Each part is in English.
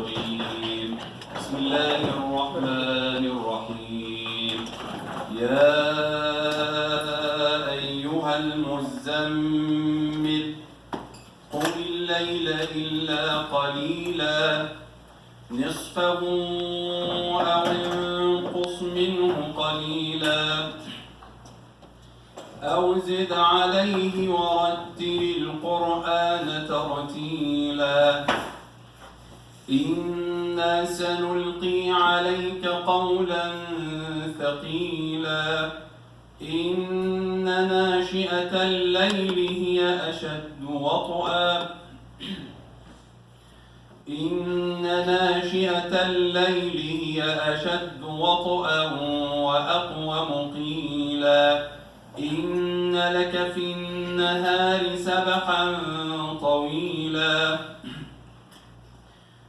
الرجيم. بسم الله الرحمن الرحيم. يا أيها المزمل قم الليل إلا قليلا نصفه أو انقص منه قليلا أو زد عليه ورتل القرآن ترتيلا إنا سنلقي عليك قولا ثقيلا إن ناشئة الليل هي أشد وطئا وأقوم قيلا إن لك في النهار سبحا طويلا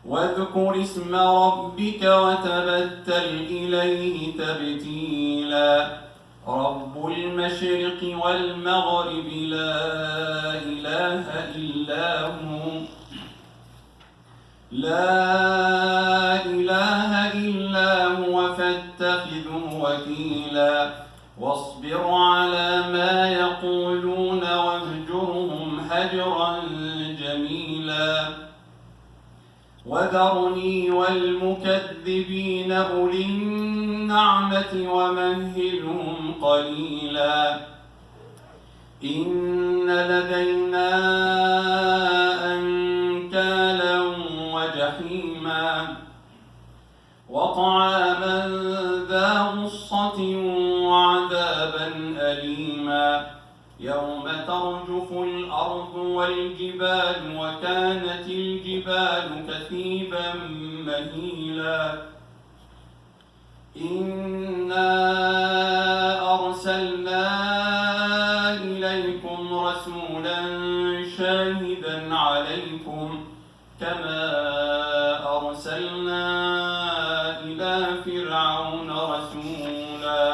واذكر اسم ربك وتبتل إليه تبتيلا رب المشرق والمغرب لا إله إلا هو فاتخذه وكيلا واصبر على ما يقولون واهجرهم هجرا جميلا وذرني والمكذبين أولي النعمة ومهلهم قليلا إن لدينا أنكالا وجحيما وطعاما ذا غصة وعذابا أليما يوم ترجف الأرض والجبال وكانت الجبال كثيبا مهيلا إنا أرسلنا إليكم رسولا شاهدا عليكم كما أرسلنا إلى فرعون رسولا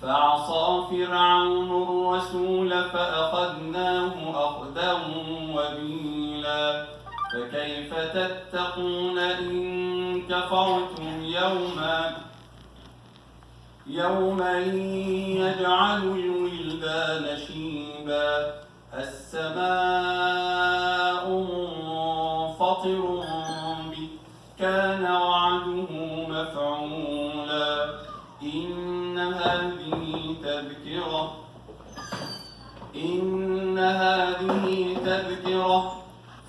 فعصى فرعون الرسول فأخذناه أخذا وبيلا فكيف تتقون إن كفرتم يوما يجعل الولدان شيبا السماء منفطر به كان وعده مفعولا إن هذه تذكرة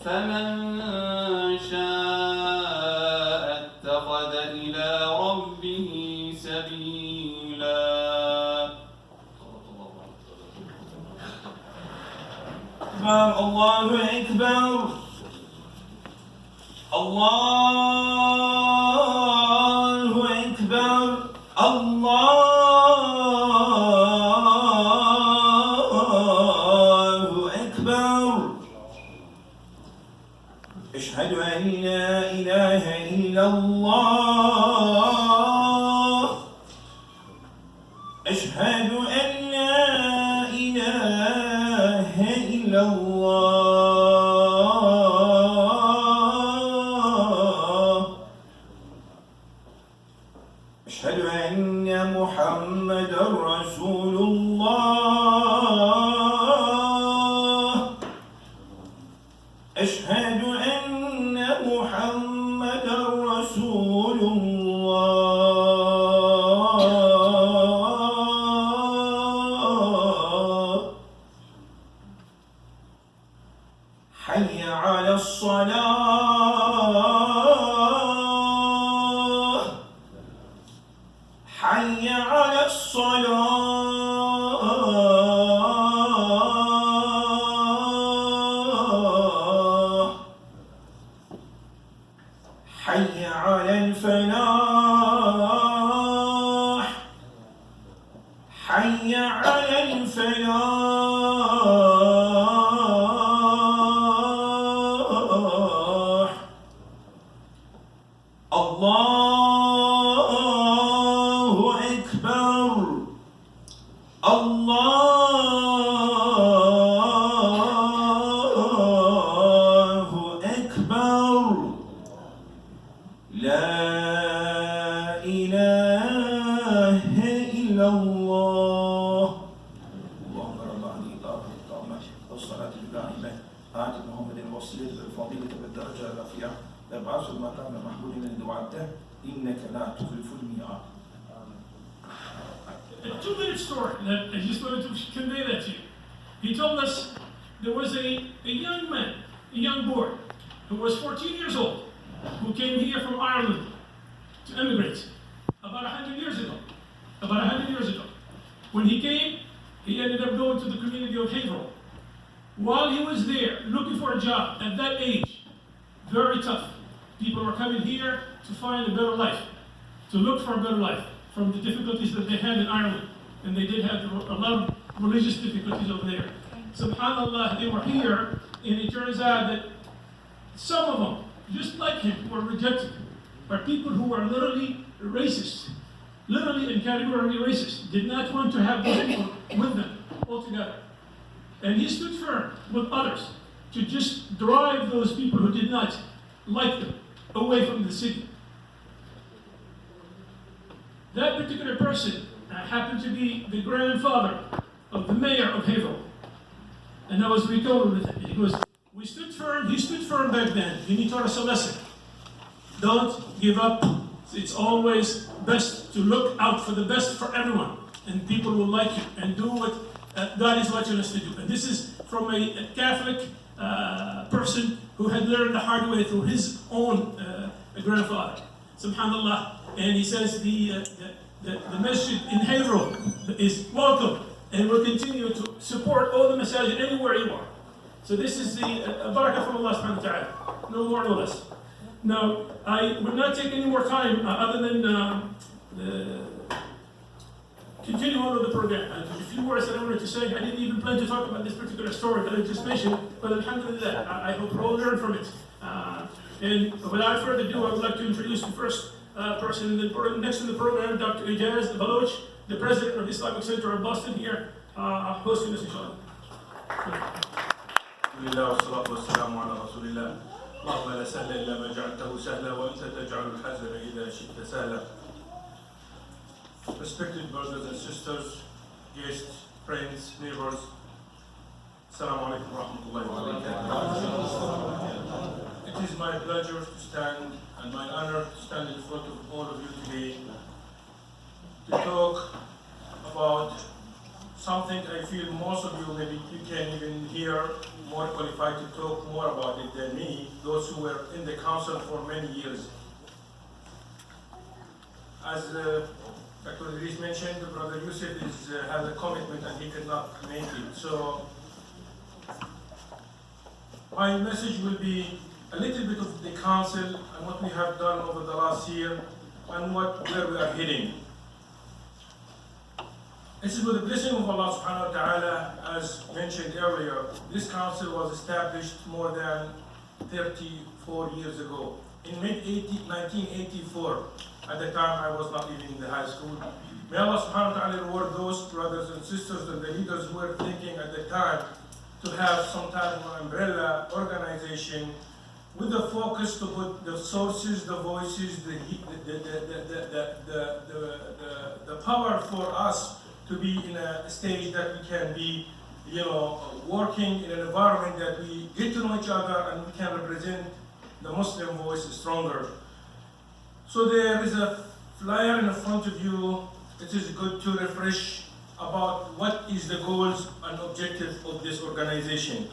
فمن شاء اتخذ إلى ربه سبيلا. الله أكبر الله أكبر الله أكبر أشهد أن لا إله إلا الله أشهد أن لا إله إلا الله أشهد أن محمدًا رسول الله أشهد أن محمدًا رسول الله حي على الصلاة حي على الصلاة حي على الفلاح حي على الفلاح الله أكبر الله أكبر لا إله إلا الله اللهم رب هذه الدار التامة والصلاة الدائمة آت محمد الوسيلة بالفضيلة والدرجة الرفيعة وابعثه المقام المحمود الذي وعدته إنك لا تخلف الميعاد. A 2-minute story that I just wanted to convey that to you. He told us there was a young man, a young boy, who was 14 years old, who came here from Ireland to immigrate about 100 years ago. About 100 years ago. When he came, he ended up going to the community of Haverhill. While he was there, looking for a job at that age, very tough. People were coming here to find a better life, to look for a better life from the difficulties that they had in Ireland. And they did have a lot of religious difficulties over there. SubhanAllah, they were here, and it turns out that some of them, just like him, were rejected by people who were literally racist, literally and categorically racist, did not want to have those people with them altogether. And he stood firm with others to just drive those people who did not like them away from the city. That particular person happened to be the grandfather of the mayor of Haverhill. And I was recorded with him. He stood firm back then, and he taught us a lesson. Don't give up. It's always best to look out for the best for everyone, and people will like you, and do what God is watching us to do. And this is from a Catholic person who had learned the hard way through his own grandfather. SubhanAllah. And he says the masjid in Haverhill is welcome and will continue to support all the masajid anywhere you are. So this is the barakah from Allah subhanahu wa ta'ala, no more, no less. Now, I will not take any more time other than continue on with the program. A few words that I wanted to say. I didn't even plan to talk about this particular story that I just mentioned, but alhamdulillah, I hope we all learn from it. And without further ado, I would like to introduce the first person next to the program, Dr. Ijaz Baloch, the president of the Islamic Center of Boston here, hosting us inshallah. Alhamdulillah wassalatu wassalamu ala rasulillah. Allahumma la sahla illa ma ja'altahu sahla wa anta taj'alu al-hazana idha shi'ta sahla. Respected brothers and sisters, guests, friends, neighbors, Assalamu alaikum wa rahmatullahi wa barakatuh. It is my pleasure to stand and my honor to stand in front of all of you today to talk about something I feel most of you maybe you can even hear more qualified to talk more about it than me, those who were in the council for many years. As Dr. Idris mentioned, Brother Yusuf has a commitment and he could not make it. So my message will be a little bit of the council and what we have done over the last year and where we are heading. This is with the blessing of Allah subhanahu wa ta'ala, as mentioned earlier. This council was established more than 34 years ago. In mid-1984, at the time I was not even in the high school. May Allah subhanahu wa ta'ala reward those brothers and sisters and the leaders who were thinking at the time to have some type of umbrella organization with the focus to put the sources, the voices, the power for us to be in a stage that we can be, working in an environment that we get to know each other and we can represent the Muslim voice stronger. So there is a flyer in the front of you. It is good to refresh about what is the goals and objective of this organization.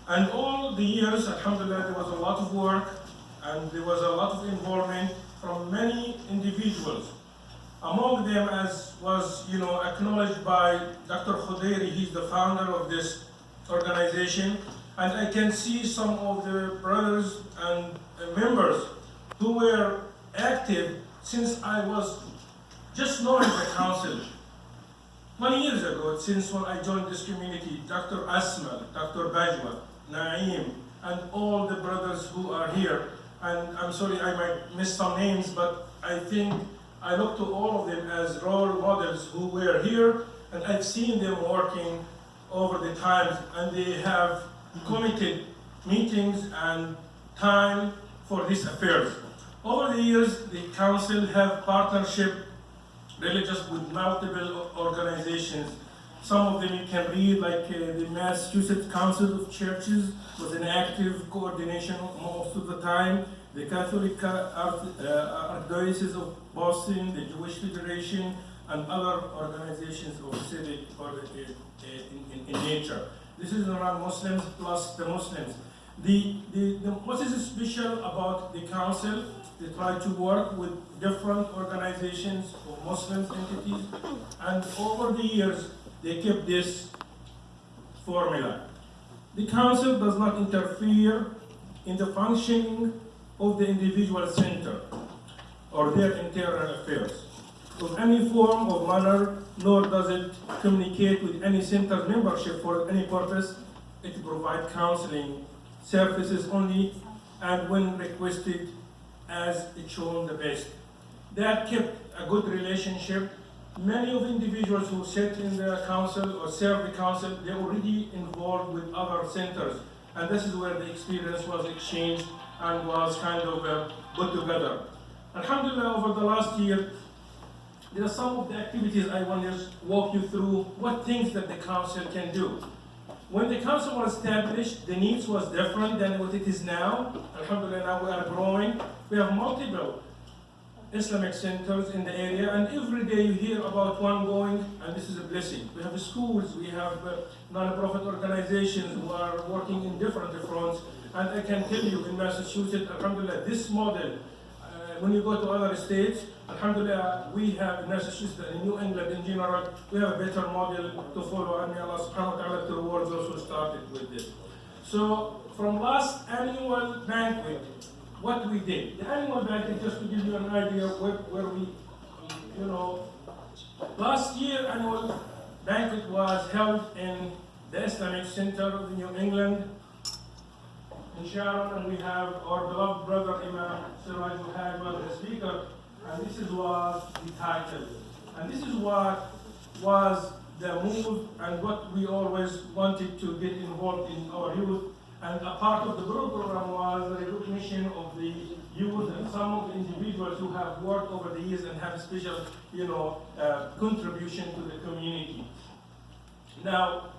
And all the years, alhamdulillah, there was a lot of work and there was a lot of involvement from many individuals. Among them, as was acknowledged by Dr. Khudairi, he's the founder of this organization, and I can see some of the brothers and members who were active since I was just knowing the council. 20 years ago, since when I joined this community, Dr. Asma, Dr. Bajwa, Naeem, and all the brothers who are here, and I'm sorry I might miss some names, but I think I look to all of them as role models who were here, and I've seen them working over the times, and they have committed meetings and time for these affairs. Over the years, the council have partnership religious with multiple organizations. Some of them you can read, like the Massachusetts Council of Churches was an active coordination most of the time. The Catholic Archdiocese of Boston, the Jewish Federation, and other organizations of civic or in nature. This is around Muslims plus the Muslims. What is special about the council? They try to work with different organizations or Muslim entities, and over the years, they kept this formula. The council does not interfere in the functioning of the individual center or their internal affairs of any form or manner, nor does it communicate with any center's membership for any purpose. It provides counseling services only and when requested as it shown the best. That kept a good relationship. Many of the individuals who sit in the council or serve the council, they're already involved with other centers. And this is where the experience was exchanged and was kind of put together. Alhamdulillah, over the last year, there are some of the activities I want to just walk you through, what things that the council can do. When the council was established, the needs was different than what it is now. Alhamdulillah, now we are growing. We have multiple Islamic centers in the area, and every day you hear about one going, and this is a blessing. We have schools, we have non-profit organizations who are working in different fronts, and I can tell you in Massachusetts, alhamdulillah, this model, when you go to other states, alhamdulillah, we have in Massachusetts and in New England in general, we have a better model to follow, and may Allah subhanahu wa ta'ala to reward those who started with this. So, from last annual banquet, what we did. The annual banquet, just to give you an idea where we, last year annual banquet was held in the Islamic Center of New England in Sharon, and we have our beloved brother Imam Siraj Muhammad was the speaker, and this is was the title. And this is what was the move and what we always wanted to get involved in our youth. And a part of the program was the recognition of the youth and some of the individuals who have worked over the years and have special, contribution to the community. Now,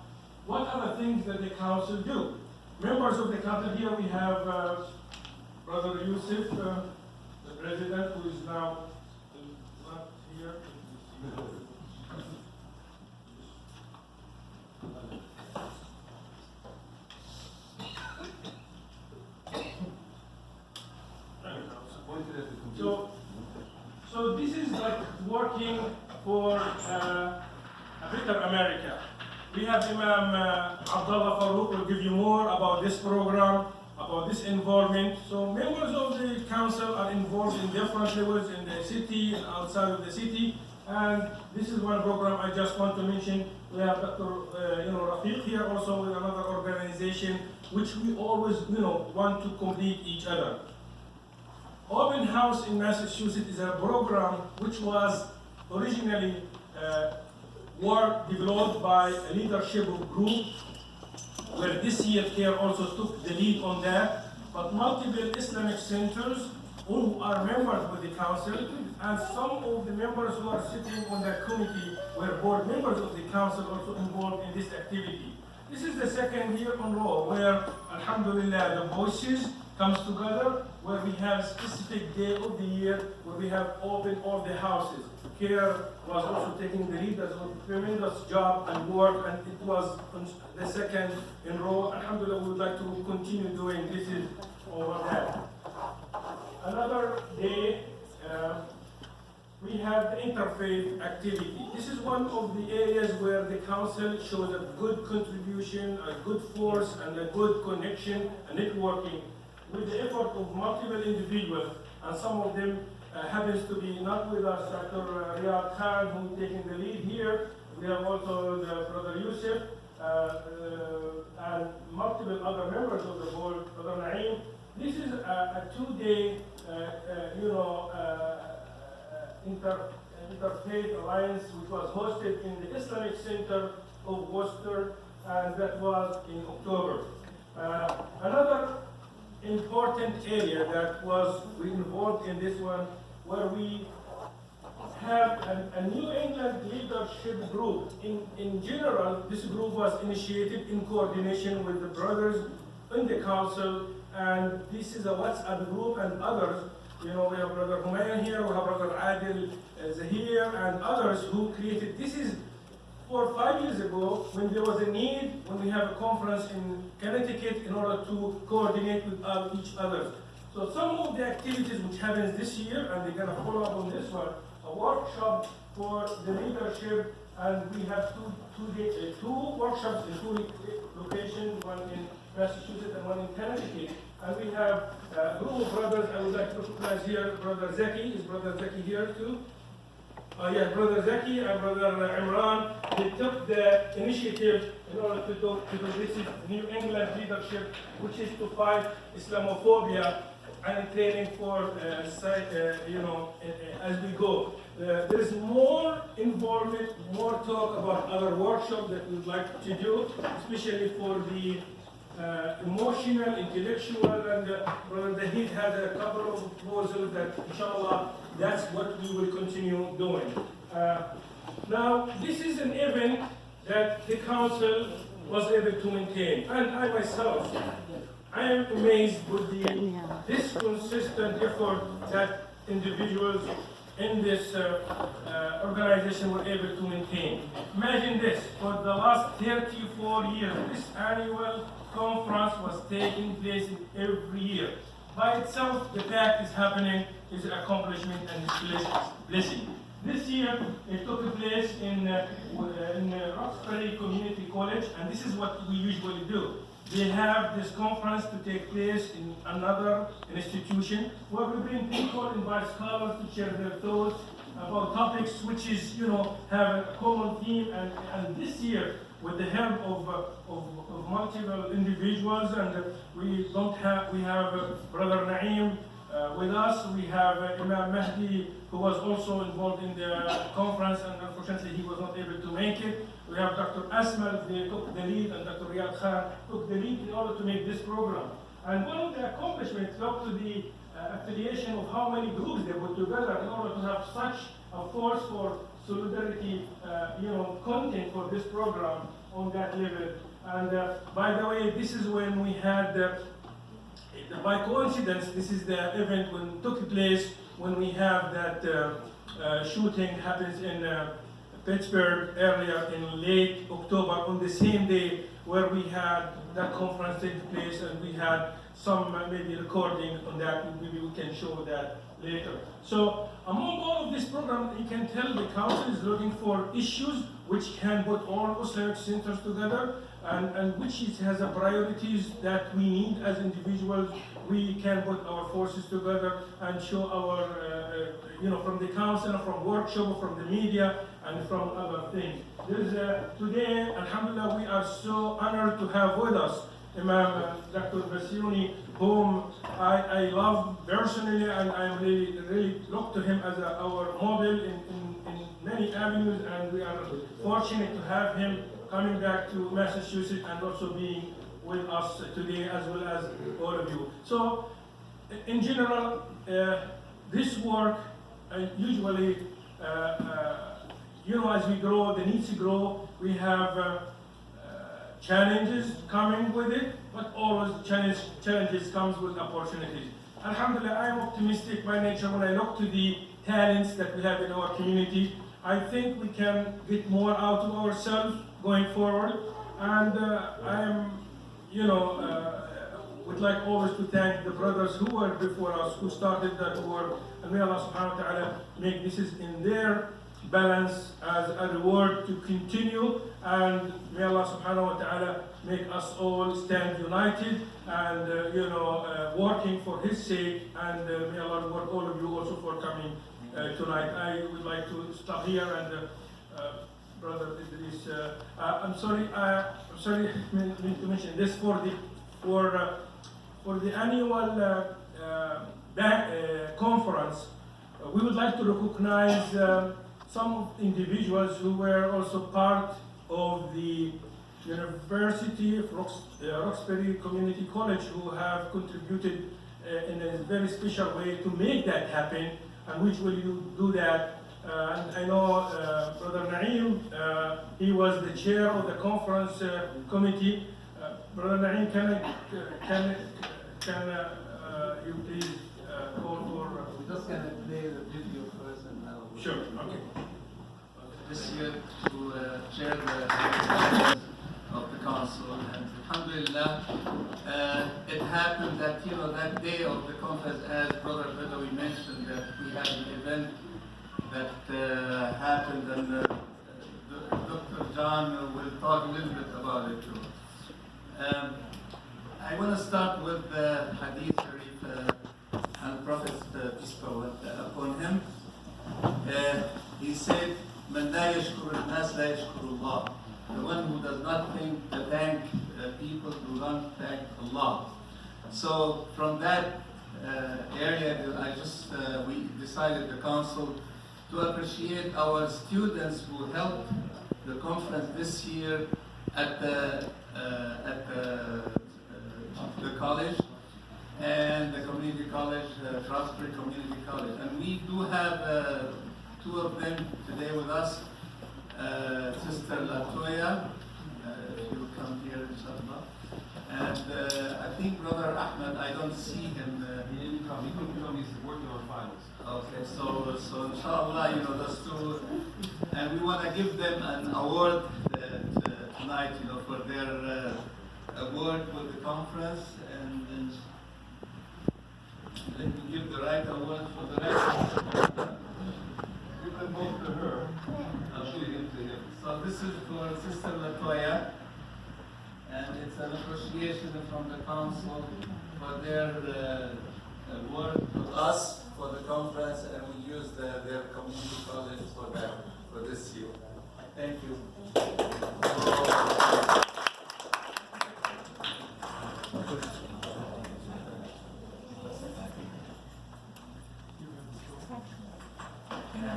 what are the things that the council do? Members of the council here, we have Brother Yusuf, the president, who is now not here. So this is like working for a better America. We have Imam Abdullah Farouk will give you more about this program, about this involvement. So members of the council are involved in different levels in the city and outside of the city. And this is one program I just want to mention. We have Dr. Rafiq here also with another organization, which we always want to complete each other. Open House in Massachusetts is a program which was originally developed by a leadership group, where this year CARE also took the lead on that. But multiple Islamic centers who are members with the council, and some of the members who are sitting on that committee were board members of the council also involved in this activity. This is the second year in a row where, alhamdulillah, the voices comes together, where we have specific day of the year where we have opened all the houses. CARE was also taking the lead, as a tremendous job and work, and it was the second in a row. Alhamdulillah, we would like to continue doing this is over that. Another day, we have the interfaith activity. This is one of the areas where the council shows a good contribution, a good force, and a good connection and networking with the effort of multiple individuals, and some of them happens to be not with us, Dr. Riyad Khan, who is taking the lead here. We have also the Brother Yusuf, and multiple other members of the board, Brother Naeem. This is a two-day, interfaith alliance, which was hosted in the Islamic Center of Worcester, and that was in October. Another important area that was we involved in this one, where we have a New England leadership group. In general, this group was initiated in coordination with the brothers in the council, and this is a WhatsApp group and others. You know, we have Brother Humayun here, we have Brother Adil Zahir, and others who created. This is 4 or 5 years ago, when there was a need, when we have a conference in Connecticut in order to coordinate with each other. So some of the activities which happens this year, and they're gonna follow up on this one, a workshop for the leadership, and we have two workshops in two locations, one in Massachusetts and one in Connecticut. And we have a group of brothers. I would like to recognize here Brother Zaki. Is Brother Zaki here too? Yeah, Brother Zaki and Brother Imran. They took the initiative in order to do this is New England leadership, which is to fight Islamophobia and training for as we go. There is more involvement, more talk about other workshops that we would like to do, especially for the emotional, intellectual, and Brother Dahid had a couple of proposals that, inshallah, that's what we will continue doing. Now, this is an event that the council was able to maintain, and I myself, I am amazed with this consistent effort that individuals in this organization were able to maintain. Imagine this, for the last 34 years, this annual conference was taking place every year. By itself, the fact is happening is an accomplishment and blessing. This year, it took place in Roxbury Community College, and this is what we usually do. They have this conference to take place in another institution where we bring people, invite scholars to share their thoughts about topics which is, have a common theme. And this year, with the help of multiple individuals, and we have Brother Naeem with us. We have Imam Mahdi, who was also involved in the conference, and unfortunately he was not able to make it. We have Dr. Asmal, they took the lead, and Dr. Riyad Khan took the lead in order to make this program. And one of the accomplishments up to the affiliation of how many groups they put together in order to have such a force for solidarity, content for this program on that level. And by the way, this is when we had, by coincidence, this is the event when took place when we have that shooting happens in Pittsburgh earlier in late October, on the same day where we had that conference take place, and we had some maybe recording on that. Maybe we can show that later. So among all of this program, you can tell the council is looking for issues which can put all Islamic centers together, and which has a priorities that we need as individuals. We can put our forces together and show our, from the council, from workshop, from the media, and from other things. There's today, alhamdulillah, we are so honored to have with us Imam Dr. Basouny, whom I love personally, and I really look to him as our model in many avenues, and we are fortunate to have him coming back to Massachusetts and also being with us today, as well as all of you. So, in general, this work usually, as we grow, the needs grow, we have challenges coming with it, but always challenges comes with opportunities. Alhamdulillah, I am optimistic by nature when I look to the talents that we have in our community. I think we can get more out of ourselves going forward, and I am, would like always to thank the brothers who were before us, who started that work, and may Allah subhanahu wa ta'ala make this is in their balance as a reward to continue, and may Allah subhanahu wa ta'ala make us all stand united and working for His sake, and may Allah reward all of you also for coming tonight. I would like to stop here, and Brother Idris, I'm sorry to mention this for the annual conference. We would like to recognize some individuals who were also part of the University of Roxbury Community College, who have contributed in a very special way to make that happen, and which will you do that. And I know Brother Naeem, he was the chair of the conference committee. Brother Naeem, can you please call for? We're just gonna play the video first and now. Sure, okay. This year to chair the of the council, and alhamdulillah, it happened that that day of the conference, as Brother Basouny mentioned, that we had an event that happened, and Dr. John will talk a little bit about it too. I want to start with the Hadith Sharif and Prophet peace be upon him. He said, "Man la yashkur al-nas la yashkur Allah." The one who does not thank people do not thank Allah. So from that area, we decided the council to appreciate our students who helped the conference this year at the college and the community college, Roxbury Community College. And we do have two of them today with us. Sister Latoya, if you come here, inshallah. And I think Brother Ahmed, I don't see him. He didn't come. He couldn't come. He's working on finals. Okay, so inshallah, those two, and we want to give them an award tonight, for their award with the conference, and let me give the right award for the rest. Give them both to her. I'll show you to him. So this is for Sister Latoya, and it's an appreciation from the council for their work with us for the conference, and we use their community college for this year. Thank you.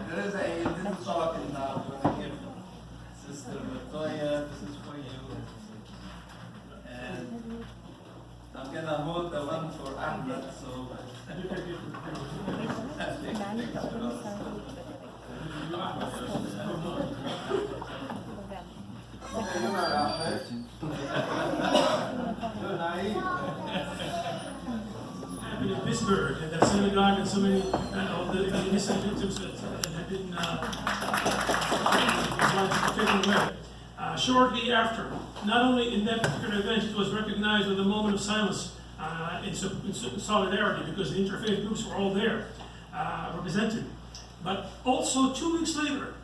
There is a little talking now I'm going to give Sister Latoya. This is for you. And I'm going to hold the one for Ahmed, so In Pittsburgh, and that synagogue, and so many of the innocent victims that had been taken away. Shortly after, not only in that particular event, it was recognized with a moment of silence in solidarity, because the interfaith groups were all there represented. But also 2 weeks later,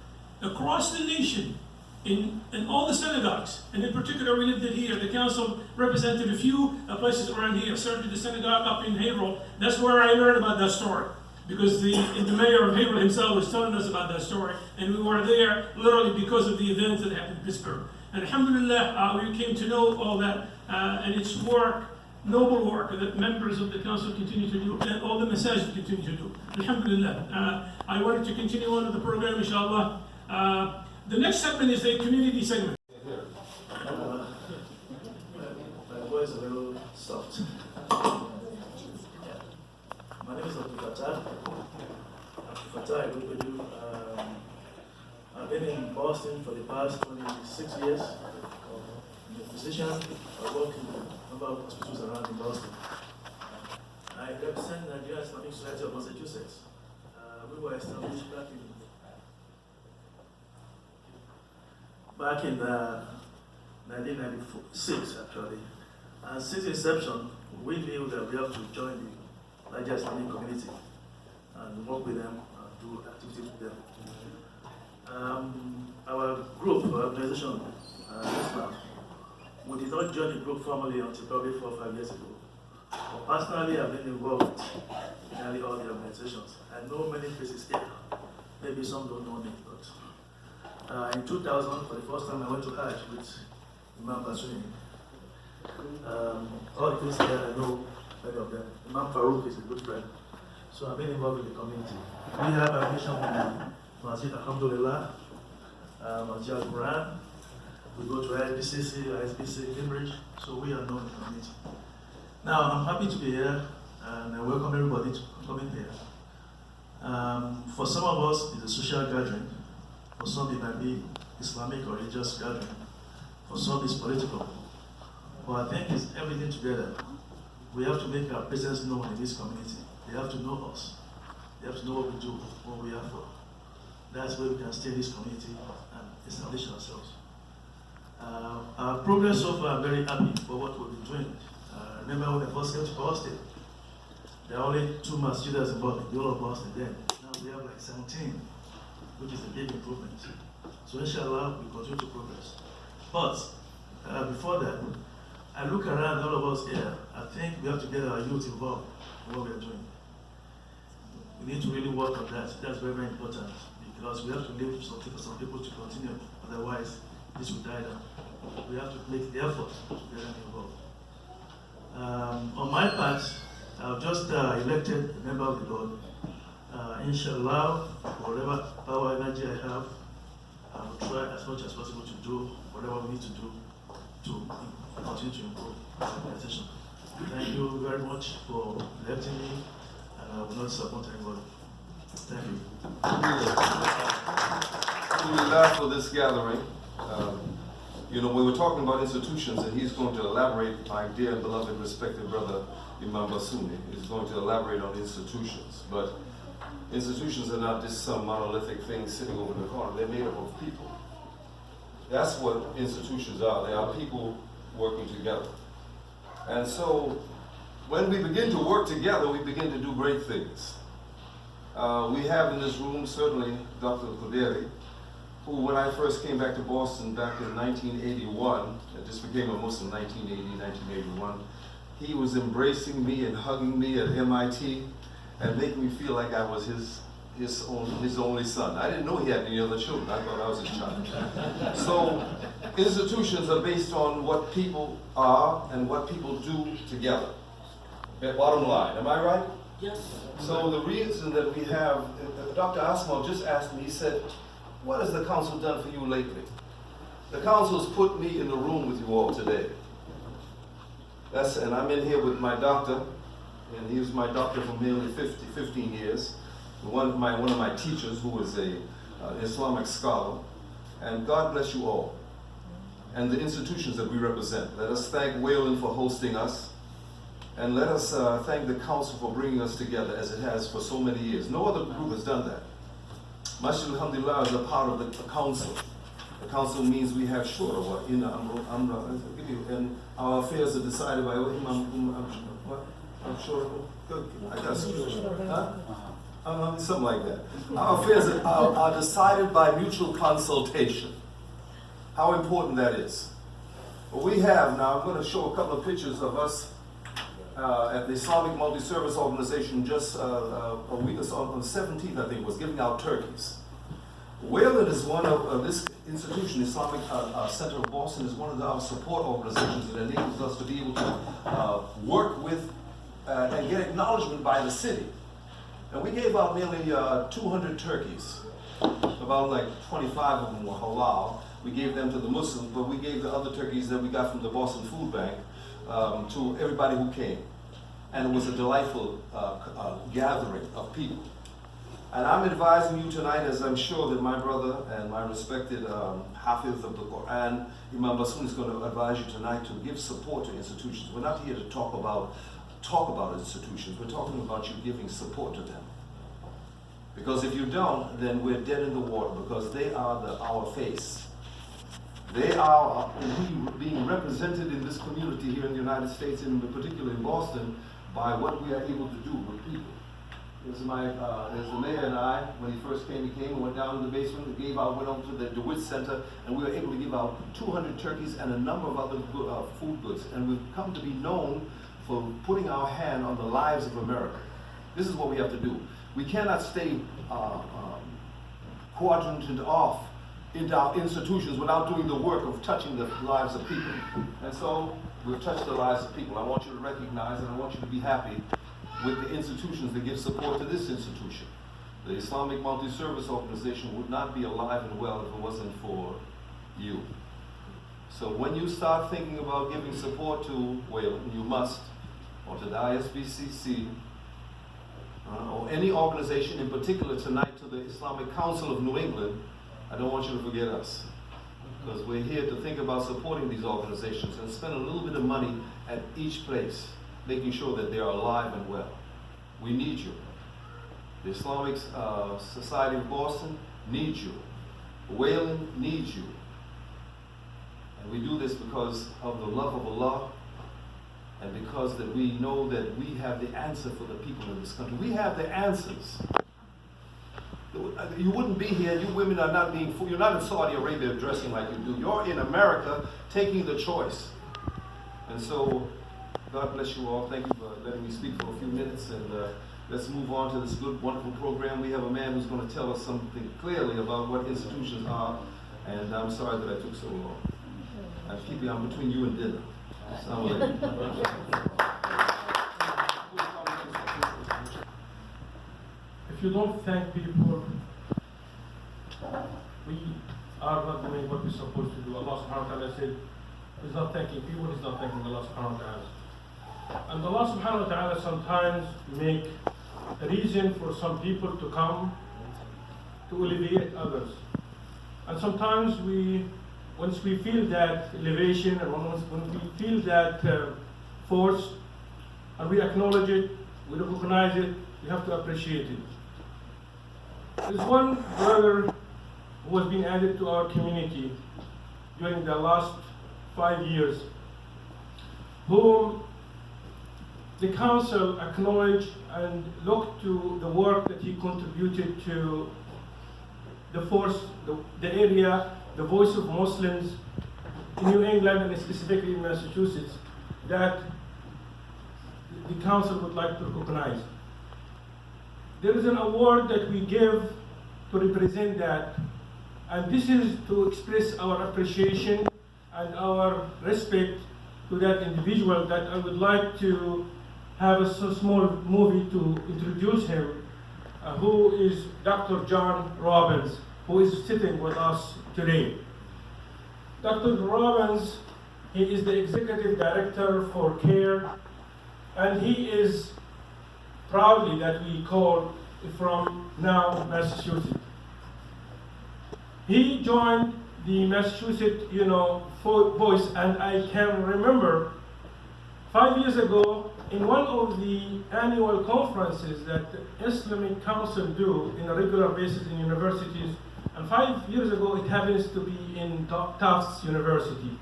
across the nation, in all the synagogues, and in particular we lived it here, the council represented a few places around here, certainly the synagogue up in Haverhill. That's where I learned about that story, because the mayor of Haverhill himself was telling us about that story, and we were there literally because of the events that happened in Pittsburgh. And alhamdulillah, we came to know all that, and it's work, noble work that members of the council continue to do, and all the masajid continue to do. Alhamdulillah. I wanted to continue on with the program, inshallah. The next segment is the community segment. My voice is a little soft. My name is Abdul Fattah. I've been in Boston for the past 26 years. I'm a physician. I work in a number of hospitals around in Boston. I represent the Nigerian Islamic Society of Massachusetts. We were established back in 1996, actually. And since inception, we knew that we have to join the larger Islamic community and work with them and do activities with them. Our group, our organization, Islam, we did not join the group formally until probably 4 or 5 years ago. But personally, I've been involved in nearly all the organizations. I know many faces here. Maybe some don't know me, but in 2000, for the first time, I went to Hajj with Imam Basouny. All the people here, I know many of them. Imam Farouk is a good friend. So I've been involved in the community. We have a mission with Masjid Alhamdulillah, Masjid Al-Quran, We go to IBCC, ISBC, Cambridge, so we are known in the community. Now, I'm happy to be here, and I welcome everybody to coming here. For some of us, it's a social gathering. For some, it might be Islamic or religious gathering. For some, it's political. But I think it's everything together. We have to make our presence known in this community. They have to know us. They have to know what we do, what we are for. That's where we can stay in this community and establish ourselves. Our progress so far, I'm very happy for what we've been doing. Remember when I first came to Power State, there are only 2 masjidas involved in the whole of Boston then. Now we have like 17, which is a big improvement. So inshallah, we continue to progress. But before that, I look around all of us here, I think we have to get our youth involved in what we are doing. We need to really work on that. That's very, very important because we have to leave something for some people to continue. Otherwise, this will die down. We have to make the effort to get them involved. On my part, I've just elected a member of the board. Inshallah, whatever power energy I have, I will try as much as possible to do whatever we need to do to continue to improve the organization. Thank you very much for electing me, and I will not disappoint anybody. Thank you. Alhamdulillah for this gathering. You know, we were talking about institutions, and he's going to elaborate, my dear and beloved respected brother Imam Basouny is going to elaborate on institutions. But institutions are not just some monolithic thing sitting over in the corner. They're made up of people. That's what institutions are. They are people working together. And so when we begin to work together, we begin to do great things. We have in this room certainly Dr. Koderi, who when I first came back to Boston back in 1981, I just became a Muslim 1980, 1981, he was embracing me and hugging me at MIT and making me feel like I was his only son. I didn't know he had any other children. I thought I was his child. So institutions are based on what people are and what people do together. Bottom line, am I right? Yes. So the reason that we have, Dr. Asmal just asked me, he said, what has the council done for you lately? The council's put me in the room with you all today. And I'm in here with my doctor, and he was my doctor for nearly 15 years. One of my teachers, who is an Islamic scholar, and God bless you all, and the institutions that we represent. Let us thank Wayland for hosting us, and let us thank the council for bringing us together as it has for so many years. No other group has done that. Masjid Alhamdulillah is a part of the council. The council means we have shura, and our affairs are decided by what? I'm sure. Good. I got something like that. Our affairs are decided by mutual consultation. How important that is. We have now, I'm going to show a couple of pictures of us at the Islamic Multi-Service Organization just a week or so, on the 17th, I think, was giving out turkeys. Wayland is one of this institution, Islamic Center of Boston, is one of our support organizations that enables us to be able to work with and get acknowledgement by the city. And we gave out nearly 200 turkeys. About like 25 of them were halal. We gave them to the Muslims, but we gave the other turkeys that we got from the Boston Food Bank to everybody who came. And it was a delightful gathering of people. And I'm advising you tonight, as I'm sure that my brother and my respected Hafiz of the Quran, Imam Basouny, is going to advise you tonight to give support to institutions. We're not here to talk about institutions. We're talking about you giving support to them. Because if you don't, then we're dead in the water, because they are our face. They are being represented in this community here in the United States, and particularly in Boston, by what we are able to do with people. There's the mayor and I, when he first came, and went down in the basement and went over to the DeWitt Center, and we were able to give out 200 turkeys and a number of other food goods. And we've come to be known for putting our hand on the lives of America. This is what we have to do. We cannot stay quadranted off into our institutions without doing the work of touching the lives of people. And so we've touched the lives of people. I want you to recognize, and I want you to be happy with the institutions that give support to this institution. The Islamic Multi-Service Organization would not be alive and well if it wasn't for you. So when you start thinking about giving support to Wayland, you must, or to the ISBCC, or any organization, in particular tonight to the Islamic Council of New England, I don't want you to forget us. Because we're here to think about supporting these organizations and spend a little bit of money at each place, making sure that they are alive and well. We need you. The Islamic Society of Boston needs you. Wayland needs you. And we do this because of the love of Allah and because that we know that we have the answer for the people in this country. We have the answers. You wouldn't be here, you women are not being fooled. You're not in Saudi Arabia dressing like you do. You're in America taking the choice. And so, God bless you all. Thank you for letting me speak for a few minutes. And let's move on to this good, wonderful program. We have a man who's going to tell us something clearly about what institutions are. And I'm sorry that I took so long. I'm keeping on between you and dinner. If you don't thank people, we are not doing what we're supposed to do. Allah subhanahu wa ta'ala said, He's not thanking people, He's not thanking Allah subhanahu wa ta'ala. And Allah subhanahu wa ta'ala sometimes make a reason for some people to come to alleviate others. And sometimes once we feel that elevation and when we feel that force and we acknowledge it, we recognize it, we have to appreciate it. There's one brother who has been added to our community during the last 5 years, whom the council acknowledged and looked to the work that he contributed to the force, the area, the voice of Muslims in New England and specifically in Massachusetts, that the council would like to recognize. There is an award that we give to represent that, and this is to express our appreciation and our respect to that individual, that I would like to have a small movie to introduce him, who is Dr. John Robbins, who is sitting with us today. Dr. Robbins, he is the Executive Director for CARE, and he is proudly that we call from now Massachusetts. He joined the Massachusetts, voice, and I can remember 5 years ago in one of the annual conferences that the Islamic Council do in a regular basis in universities, and 5 years ago it happens to be in Tufts University.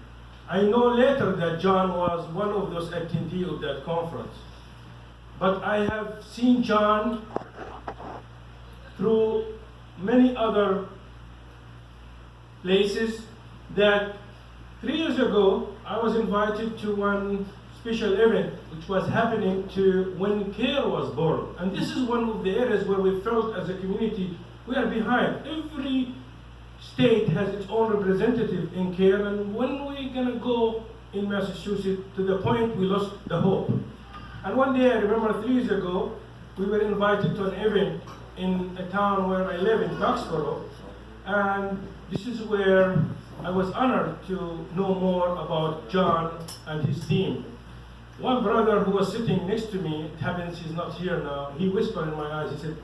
I know later that John was one of those attendees of that conference. But I have seen John through many other places that 3 years ago I was invited to one special event which was happening to when CARE was born. And this is one of the areas where we felt as a community we are behind. Every state has its own representative in CARE, and when we're gonna go in Massachusetts, to the point we lost the hope. And one day, I remember 3 years ago, we were invited to an event in a town where I live in Foxborough, and this is where I was honored to know more about John and his team. One brother who was sitting next to me, it happens he's not here now, he whispered in my eyes, he said,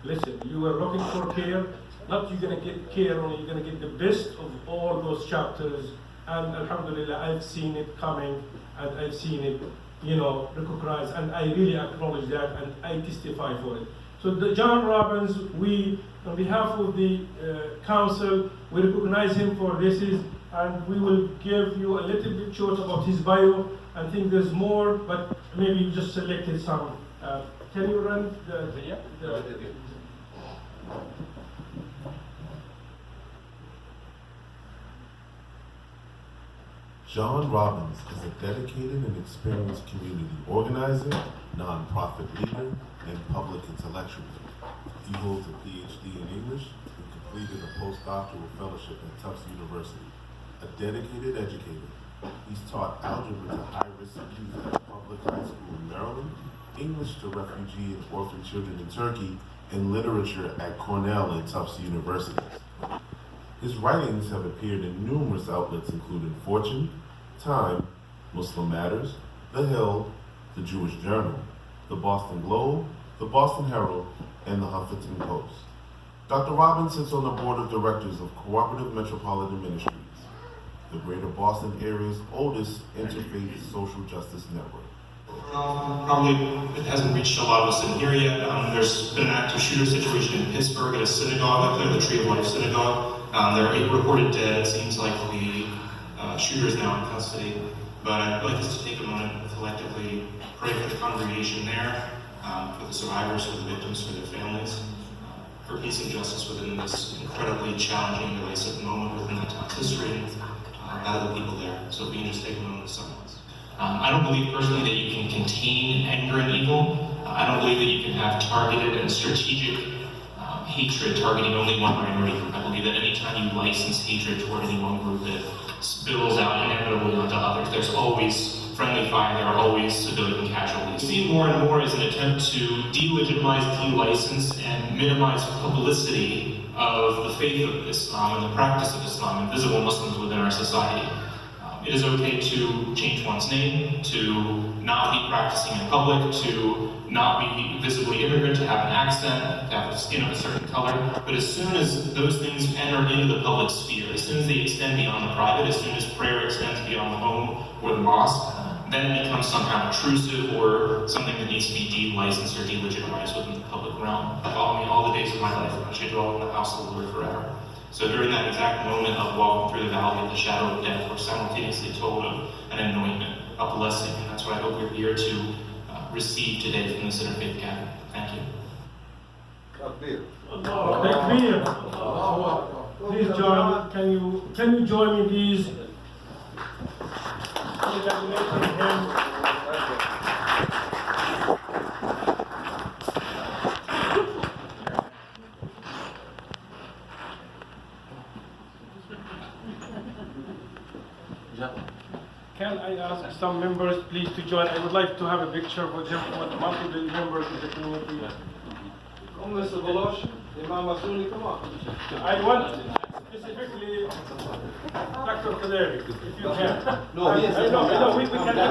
listen, you were looking for CARE, not you're gonna get CARE only, you're gonna get the best of all those chapters, and Alhamdulillah, I've seen it coming, and I've seen it recognized, and I really acknowledge that, and I testify for it. So John Robbins, we, on behalf of the council, we recognize him for this, and we will give you a little bit short about his bio. I think there's more, but maybe you just selected some. Can you run the John Robbins is a dedicated and experienced community organizer, nonprofit leader, and public intellectual. He holds a PhD in English and completed a postdoctoral fellowship at Tufts University. A dedicated educator, he's taught algebra to high-risk youth at a public high school in Maryland, English to refugee and orphan children in Turkey, and literature at Cornell and Tufts Universities. His writings have appeared in numerous outlets including Fortune, Time, Muslim Matters, The Hill, The Jewish Journal, The Boston Globe, The Boston Herald, and The Huffington Post. Dr. Robbins sits on the board of directors of Cooperative Metropolitan Ministries, the Greater Boston area's oldest interfaith social justice network. Probably it hasn't reached a lot of us in here yet. There's been an active shooter situation in Pittsburgh at a synagogue up there, the Tree of Life Synagogue. There are 8 reported dead. It seems like the shooter is now in custody. But I'd like us to take a moment and collectively pray for the congregation there, for the survivors, for the victims, for their families, for peace and justice within this incredibly challenging and divisive moment within that town's history, and that of the people there. So if we can just take a moment of silence. I don't believe personally that you can contain anger and evil. I don't believe that you can have targeted and strategic hatred targeting only one minority group. I believe that anytime you license hatred toward any one group, it spills out inevitably onto others. There's always friendly fire, there are always civilian casualties. We see more and more as an attempt to delegitimize, de-license, and minimize publicity of the faith of Islam and the practice of Islam and visible Muslims within our society. It is okay to change one's name, to not be practicing in public, to not be visibly immigrant, to have an accent, to have a skin of a certain color. But as soon as those things enter into the public sphere, as soon as they extend beyond the private, as soon as prayer extends beyond the home or the mosque, then it becomes somehow intrusive or something that needs to be de-licensed or de-legitimized within the public realm. Follow me all the days of my life, and I shall dwell in the house of the Lord forever. So during that exact moment of walking through the valley of the shadow of death, we're simultaneously told of an anointment, a blessing, and that's what I hope we're here to receive today from this interfaith gathering. Thank you. Takbir. Please join. Can you join me, please? Congratulating him. Can I ask some members please to join? I would like to have a picture with him with multiple members of the community. Come, Mr. Baloch, Imam Basouny, come on. I want specifically Dr. Kaderi, if you can. No, he is. I know, we can. No.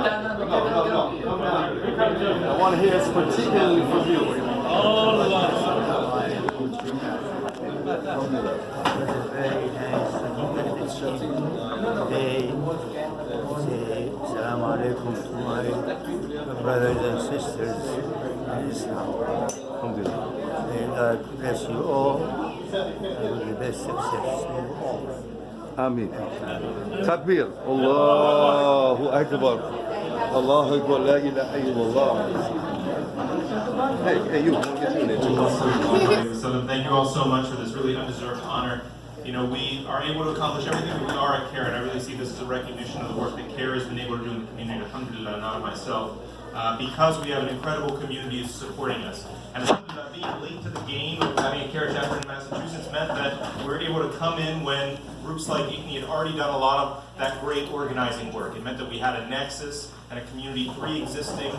I want to hear it particularly from you. All of us. Assalamu alaikum to my brothers and sisters in Islam. May God bless you all and with the best success. Ameen. Takbir. Allahu Akbar. Allahu Akbar. La ilaha illallah. Hey, you. Get in there. So thank you all so much for this really undeserved honor. You know, we are able to accomplish everything that we are at CARE, and I really see this as a recognition of the work that CARE has been able to do in the community, alhamdulillah, not myself, because we have an incredible community supporting us. And alhamdulillah, being late to the game of having a CARE chapter in Massachusetts meant that we were able to come in when groups like ICNI had already done a lot of that great organizing work. It meant that we had a nexus and a community pre-existing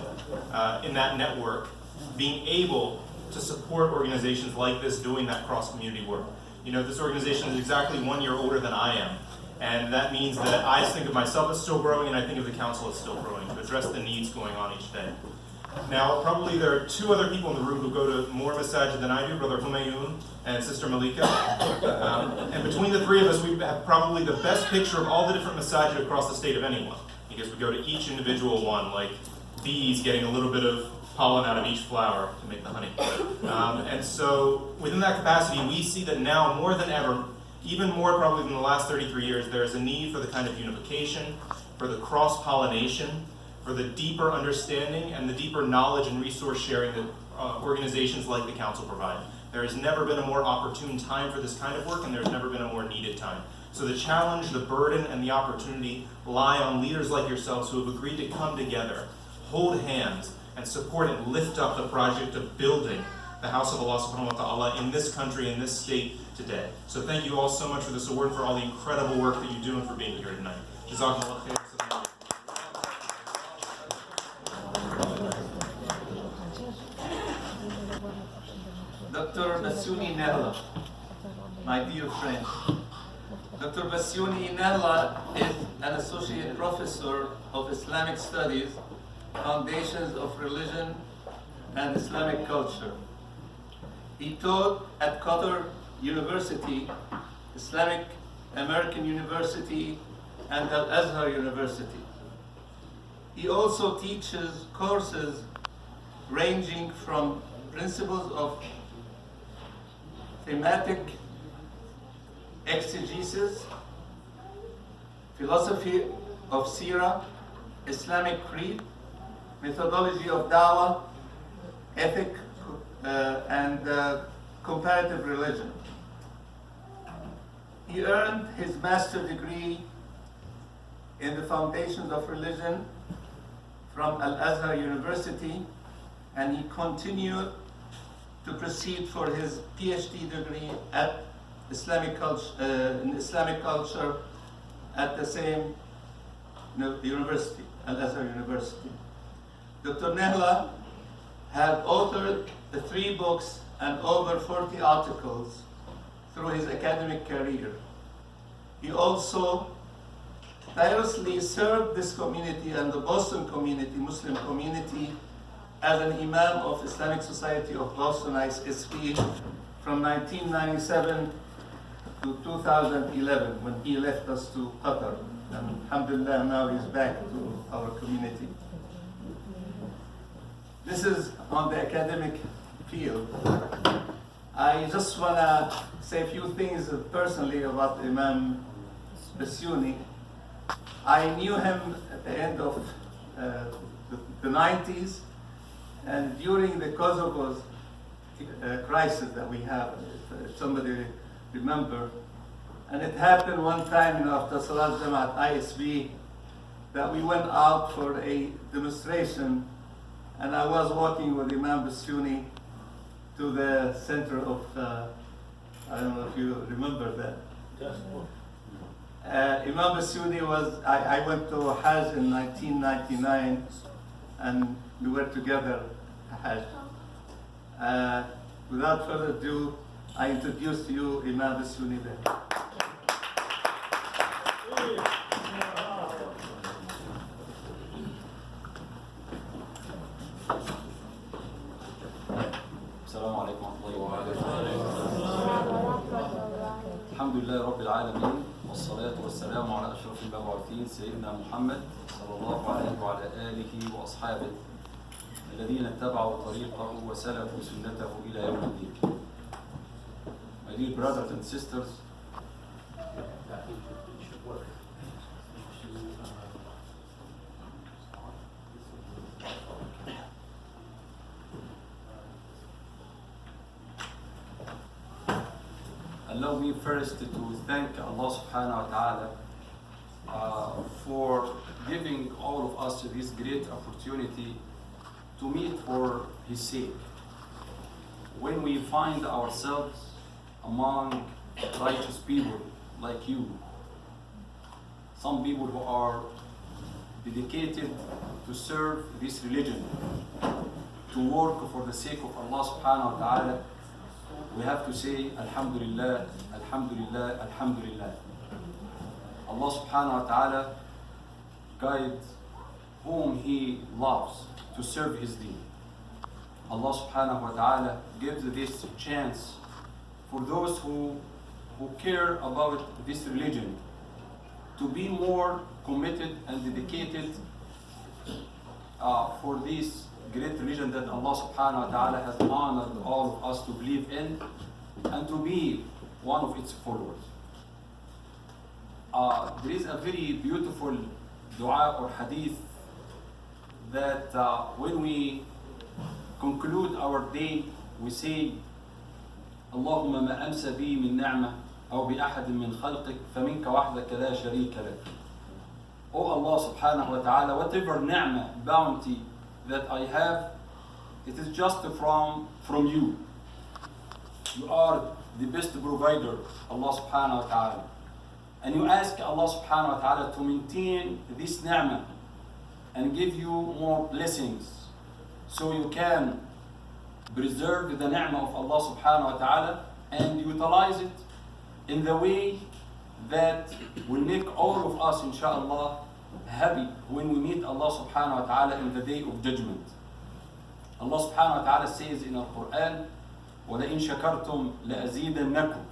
in that network, being able to support organizations like this doing that cross-community work. You know, this organization is exactly 1 year older than I am, and that means that I think of myself as still growing, and I think of the council as still growing to address the needs going on each day. Now, probably there are 2 other people in the room who go to more masajid than I do, Brother Humayun and Sister Malika. And between the 3 of us, we have probably the best picture of all the different masajid across the state of anyone, because we go to each individual one, like bees getting a little bit of pollen out of each flower to make the honey. And so within that capacity, we see that now more than ever, even more probably than the last 33 years, there is a need for the kind of unification, for the cross-pollination, for the deeper understanding and the deeper knowledge and resource sharing that organizations like the council provide. There has never been a more opportune time for this kind of work, and there's never been a more needed time. So the challenge, the burden, and the opportunity lie on leaders like yourselves who have agreed to come together, hold hands, and support and lift up the project of building the house of Allah subhanahu wa ta'ala in this country, in this state today. So thank you all so much for this award, for all the incredible work that you do, and for being here tonight. Jazakumullah khair. Dr. Basouny Nehela, my dear friend, Dr. Basouny Nehela is an associate professor of Islamic Studies, Foundations of Religion and Islamic Culture. He taught at Qatar University, Islamic American University, and Al-Azhar University. He also teaches courses ranging from principles of thematic exegesis, philosophy of Sirah, Islamic creed, methodology of dawah, ethic, and comparative religion. He earned his master's degree in the Foundations of Religion from Al-Azhar University, and he continued to proceed for his PhD degree at Islamic culture at the same university, Al-Azhar University. Dr. Nehela had authored 3 books and over 40 articles through his academic career. He also tirelessly served this community and the Boston community, Muslim community, as an Imam of Islamic Society of Boston, ISB, from 1997 to 2011, when he left us to Qatar. And alhamdulillah, now he's back to our community. This is on the academic field. I just want to say a few things personally about Imam Basouny. I knew him at the end of the 90s, and during the Kosovo's crisis that we have, if somebody remember, and it happened one time after Salat Jamaat ISB that we went out for a demonstration, and I was walking with Imam Basouny to the center of, I don't know if you remember that. Imam Basouny was, I went to Hajj in 1999, and we were together at Hajj. Without further ado, I introduce to you Imam Basouny there. السلام عليكم ورحمة الله وبركاته. الحمد لله رب العالمين، والصلاة والسلام على أشرف المبعوثين سيدنا محمد صلى الله عليه وعلى آله وأصحابه الذين اتبعوا طريقه وسلكوا سنته إلى يوم الدين. My dear brothers and sisters, allow me first to thank Allah subhanahu wa ta'ala for giving all of us this great opportunity to meet for His sake. When we find ourselves among righteous people like you, some people who are dedicated to serve this religion, to work for the sake of Allah subhanahu wa ta'ala, we have to say Alhamdulillah, Alhamdulillah, Alhamdulillah. Allah subhanahu wa ta'ala guides whom He loves to serve His deen. Allah subhanahu wa ta'ala gives this chance for those who care about this religion to be more committed and dedicated for this great religion that Allah subhanahu wa ta'ala has honored all of us to believe in and to be one of its followers. There is a very beautiful dua or hadith that when we conclude our day, we say, اللهم ما أمسى بي من نعمة أو بأحد من خلقك فمنك وحدك لا شريك لك. Oh Allah subhanahu wa ta'ala, whatever ni'mah, bounty that I have, it is just from you. You are the best provider, Allah subhanahu wa ta'ala. And you ask Allah subhanahu wa ta'ala to maintain this ni'mah and give you more blessings so you can preserve the ni'mah of Allah subhanahu wa ta'ala and utilize it in the way that will make all of us, inshallah, happy when we meet Allah subhanahu wa ta'ala in the day of judgment. Allah subhanahu wa ta'ala says in the Quran, وَلَئِن شَكَرْتُمْ لَأَزِيدَنَّكُمْ.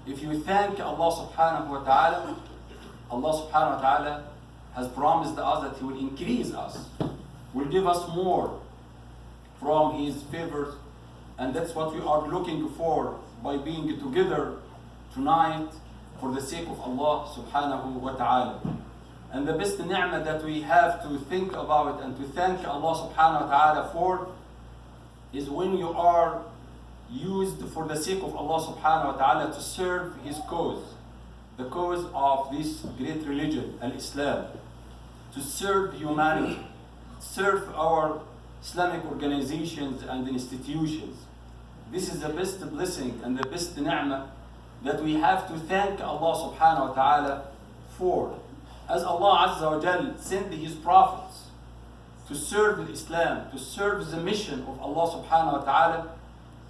If you thank Allah subhanahu wa ta'ala, Allah subhanahu wa ta'ala has promised us that He will increase us, will give us more from His favors, and that's what we are looking for by being together tonight for the sake of Allah subhanahu wa ta'ala. And the best ni'mah that we have to think about and to thank Allah subhanahu wa ta'ala for is when you are used for the sake of Allah subhanahu wa ta'ala to serve His cause, the cause of this great religion, Al-Islam, to serve humanity, serve our Islamic organizations and institutions. This is the best blessing and the best ni'mah that we have to thank Allah subhanahu wa ta'ala for. As Allah Azza wa Jal sent His prophets to serve Islam, to serve the mission of Allah subhanahu wa ta'ala,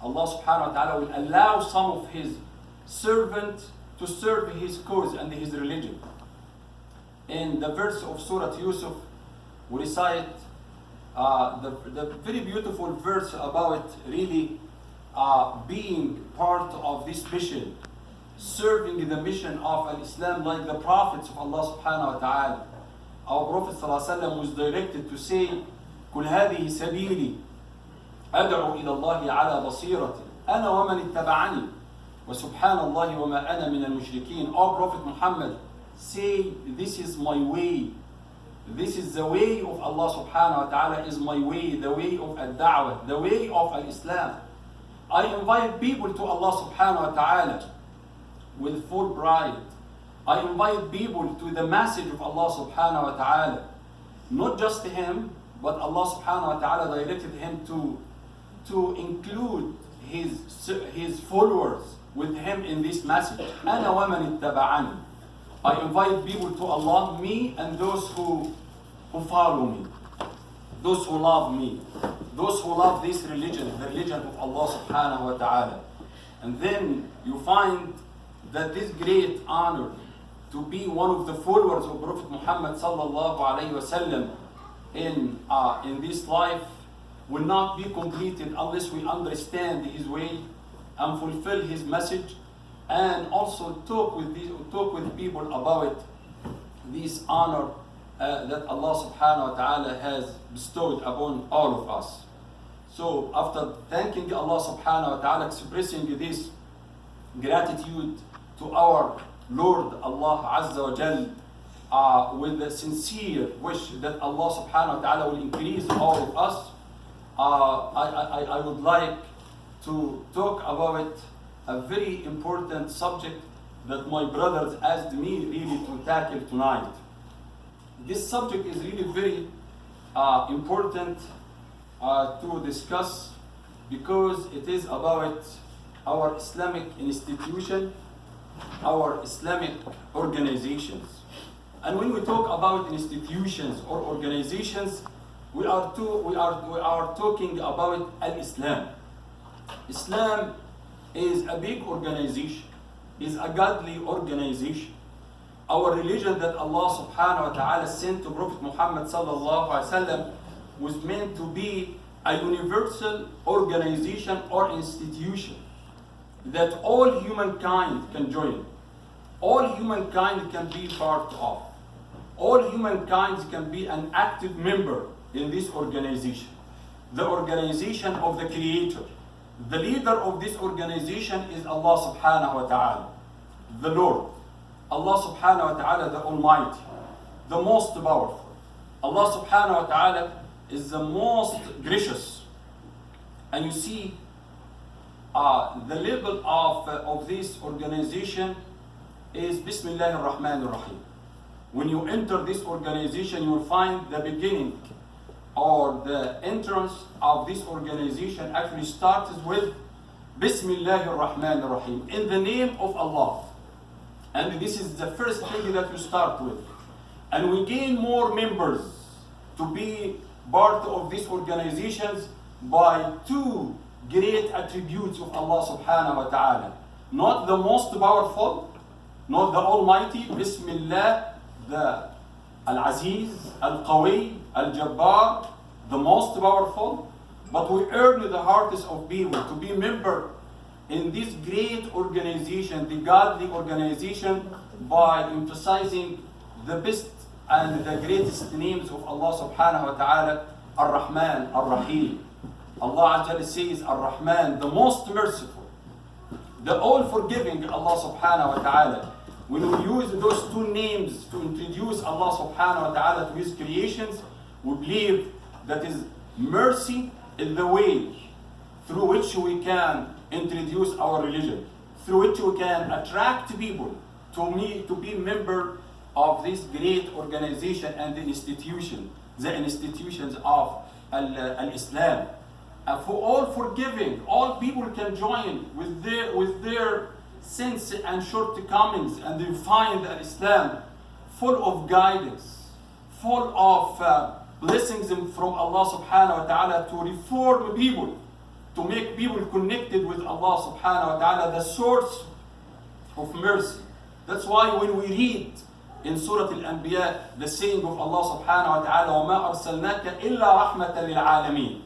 Allah subhanahu wa ta'ala will allow some of His servants to serve His cause and His religion. In the verse of Surah Yusuf, we recite the very beautiful verse about really being part of this mission, serving the mission of Al-Islam like the prophets of Allah subhanahu wa ta'ala. Our Prophet sallallahu alaihi wasallam was directed to say, كل هذه سبيلي أدعو إلى الله على بصيرة أنا ومن اتبعني وسبحان الله وما أنا من المشركين. Our Prophet Muhammad say, this is my way. This is the way of Allah subhanahu wa ta'ala, is my way, the way of al-da'wah, the way of al-Islam. I invite people to Allah subhanahu wa ta'ala with full pride. I invite people to the message of Allah subhanahu wa ta'ala. Not just him, but Allah subhanahu wa ta'ala directed him to include his followers with him in this message. أنا ومن اتبعني. I invite people to Allah, me and those who follow me, those who love me, those who love this religion, the religion of Allah subhanahu wa ta'ala. And then you find that this great honor to be one of the followers of Prophet Muhammad sallallahu alayhi wasallam in this life will not be completed unless we understand His way and fulfill His message, and also talk with people about this honor that Allah subhanahu wa ta'ala has bestowed upon all of us. So after thanking Allah subhanahu wa ta'ala, expressing this gratitude to our Lord Allah Azza wa Jal, with a sincere wish that Allah subhanahu wa ta'ala will increase all of us, I would like to talk about a very important subject that my brothers asked me really to tackle tonight. This subject is really very important to discuss because it is about our Islamic institution, our Islamic organizations. And when we talk about institutions or organizations, we are talking about Al-Islam. Islam is a big organization, is a godly organization. Our religion that Allah subhanahu wa ta'ala sent to Prophet Muhammad sallallahu alaihi wasallam was meant to be a universal organization or institution that all humankind can join. All humankind can be part of. All humankind can be an active member in this organization. The organization of the Creator. The leader of this organization is Allah subhanahu wa ta'ala, the Lord. Allah subhanahu wa ta'ala, the Almighty, the most powerful. Allah subhanahu wa ta'ala is the most gracious. And you see, the label of this organization is Bismillah ar-Rahman ar-Rahim. When you enter this organization, you will find the beginning or the entrance of this organization actually starts with Bismillah ar-Rahman ar-Rahim, in the name of Allah. And this is the first thing that you start with. And we gain more members to be part of these organizations by two great attributes of Allah subhanahu wa ta'ala. Not the most powerful, not the Almighty, Bismillah, the Al-Aziz, Al-Qawi, Al-Jabbar, the most powerful. But we earn the hearts of people to be member in this great organization, the godly organization, by emphasizing the best and the greatest names of Allah subhanahu wa ta'ala, Ar-Rahman, Ar-Rahim. Allah Azza wa Jalla says Ar-Rahman, the most merciful, the all-forgiving Allah subhanahu wa ta'ala. When we use those two names to introduce Allah subhanahu wa ta'ala to His creations, we believe that is mercy is the way through which we can introduce our religion, through which we can attract people to be member of this great organization and the institutions of Al-Islam. For all forgiving, all people can join with their sins and shortcomings, and they find Islam full of guidance, full of blessings from Allah subhanahu wa ta'ala to reform people, to make people connected with Allah subhanahu wa ta'ala, the source of mercy. That's why when we read in Surah Al-Anbiya the saying of Allah subhanahu wa ta'ala, وَمَا أَرْسَلْنَاكَ إِلَّا رَحْمَةً لِلْعَالَمِينَ.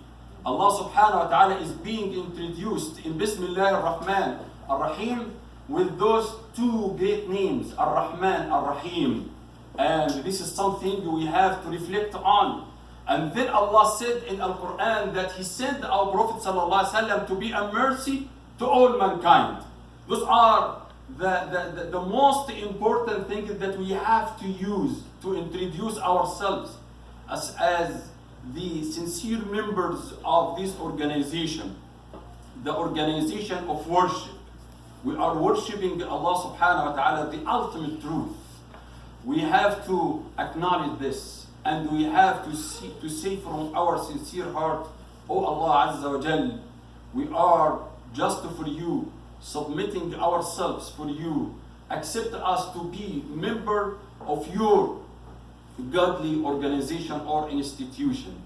Allah subhanahu wa ta'ala is being introduced in Bismillah ar-Rahman ar-Rahim with those two great names, Ar-Rahman, Ar-Rahim. And this is something we have to reflect on. And then Allah said in Al-Quran that He sent our Prophet ﷺ to be a mercy to all mankind. Those are the most important things that we have to use to introduce ourselves as the sincere members of this organization, the organization of worship. We are worshiping Allah subhanahu wa ta'ala, the ultimate truth. We have to acknowledge this, and we have to say from our sincere heart, Oh Allah Azza wa Jal, we are just for you, submitting ourselves for you. Accept us to be member of your godly organization or institution.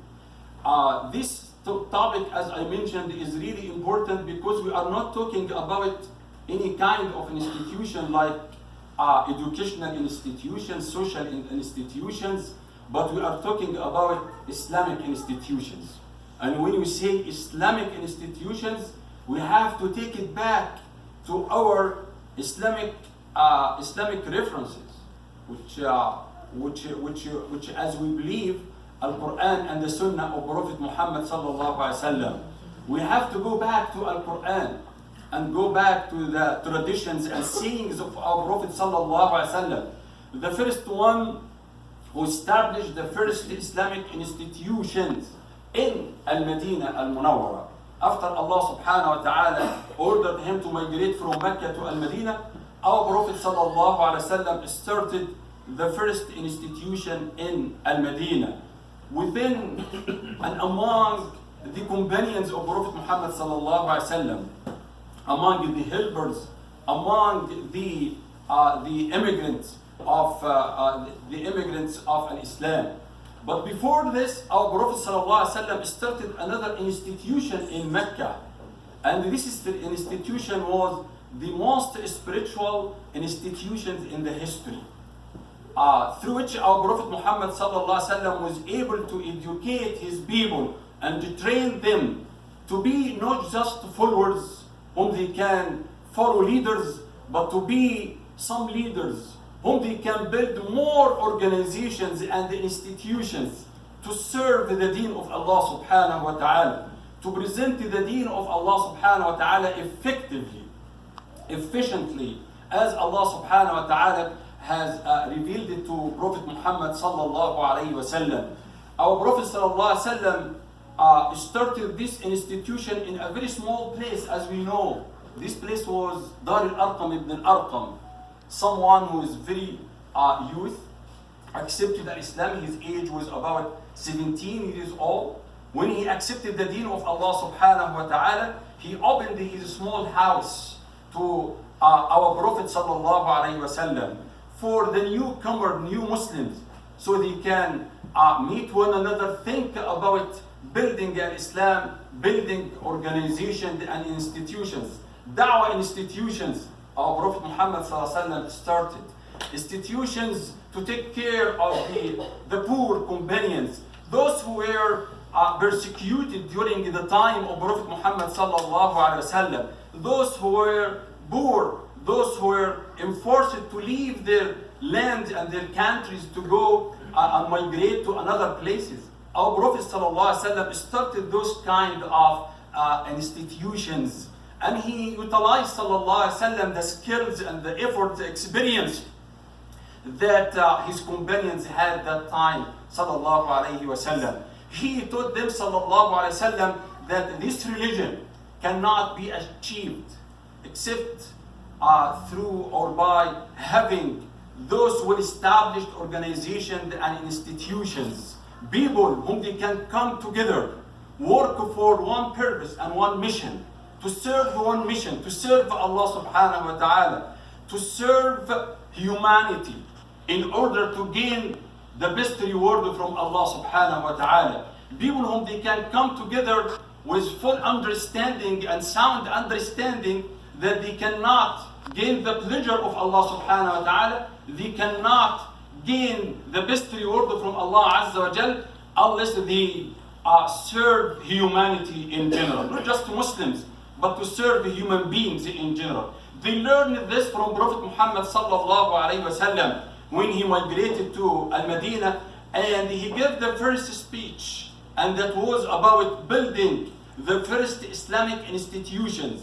This topic, as I mentioned, is really important because we are not talking about any kind of institution like educational institutions, social institutions, but we are talking about Islamic institutions. And when we say Islamic institutions, we have to take it back to our Islamic references, which as we believe, Al-Quran and the Sunnah of Prophet Muhammad sallallahu alaihi wasallam. We have to go back to Al-Quran and go back to the traditions and sayings of our Prophet sallallahu alaihi wasallam. The first one who established the first Islamic institutions in Al-Madinah Al-Munawwara. After Allah subhanahu wa ta'ala ordered him to migrate from Mecca to Al-Madinah, our Prophet sallallahu alaihi wasallam started the first institution in Al-Madinah. Within and among the companions of Prophet Muhammad sallallahu alaihi wasallam, among the helpers, among the immigrants of Islam. But before this, our Prophet sallallahu alaihi wasallam started another institution in Mecca, and this institution was the most spiritual institution in the history. Through which our Prophet Muhammad sallallahu alaihi wasallam was able to educate his people and to train them to be not just followers whom they can follow leaders, but to be some leaders whom they can build more organizations and institutions to serve the deen of Allah subhanahu wa ta'ala, to present the deen of Allah subhanahu wa ta'ala effectively, efficiently, as Allah subhanahu wa ta'ala has revealed it to Prophet Muhammad sallallahu alayhi wa sallam. Our Prophet sallallahu alayhi wa sallam started this institution in a very small place, as we know. This place was Dar al-Arqam ibn al-Arqam, someone who is very youth, accepted Islam. His age was about 17 years old. When he accepted the deen of Allah subhanahu wa ta'ala, he opened his small house to our Prophet sallallahu alayhi wa sallam for the newcomer, new Muslims, so they can meet one another, think about building an Islam, building organizations and institutions, da'wah institutions our Prophet Muhammad ﷺ started institutions to take care of the poor companions, those who were persecuted during the time of Prophet Muhammad ﷺ, those who were poor, those who were enforced to leave their land and their countries to go and migrate to another places. Our Prophet ﷺ started those kind of institutions, and he utilized ﷺ the skills and the effort, the experience that his companions had that time. ﷺ. He taught them ﷺ that this religion cannot be achieved except through or by having those well-established organizations and institutions, people whom they can come together, work for one purpose and one mission, to serve one mission, to serve Allah subhanahu wa ta'ala, to serve humanity in order to gain the best reward from Allah subhanahu wa ta'ala. People whom they can come together with full understanding and sound understanding that they cannot gain the pleasure of Allah subhanahu wa ta'ala, they cannot gain the best reward from Allah Azza wa Jal unless they serve humanity in general, not just Muslims, but to serve human beings in general. They learned this from Prophet Muhammad sallallahu alaihi wasallam when he migrated to Al-Madinah, and he gave the first speech, and that was about building the first Islamic institutions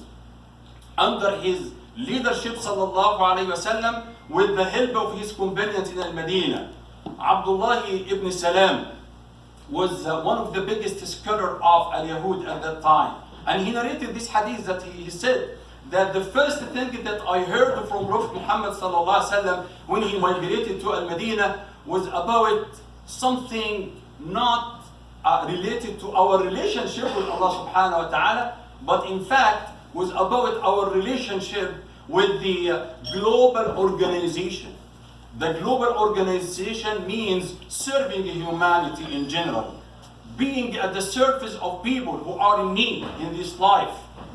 under his leadership sallallahu alaihi wasallam, with the help of his companions in Al-Madinah. Abdullah ibn Salam was one of the biggest scholars of Al-Yahud at that time. And he narrated this hadith that he said that the first thing that I heard from Prophet Muhammad sallallahu alaihi wasallam when he migrated to Al-Madinah was about something not related to our relationship with Allah subhanahu wa ta'ala, but in fact was about our relationship with the global organization. The global organization means serving humanity in general, being at the surface of people who are in need in this life,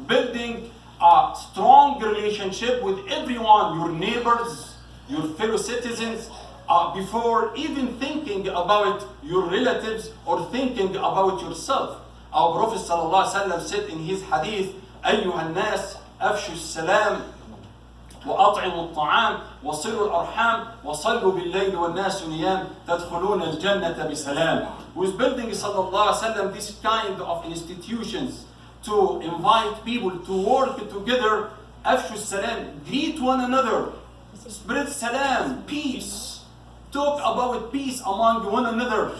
building a strong relationship with everyone, your neighbors, your fellow citizens, before even thinking about your relatives or thinking about yourself. Our Prophet ﷺ said in his hadith, أيها الناس أفشوا السلام وأطعموا الطعام وصلوا الأرحام وصلوا بالليل والناس نيام تدخلون الجنة بسلام. Who is building sallallahu alaihi wasallam this kind of institutions to invite people to work together. أفشوا السلام, greet one another, spread salam, peace, talk about peace among one another.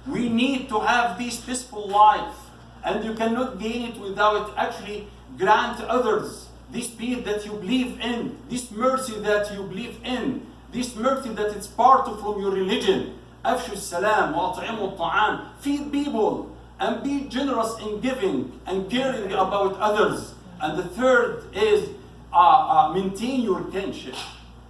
We need to have this peaceful life, and you cannot gain it without actually grant others this peace that you believe in, this mercy that you believe in, this mercy that is part from your religion. أفشوا السلام وأطعموا الطعام. Feed people and be generous in giving and caring about others. And the third is maintain your kinship.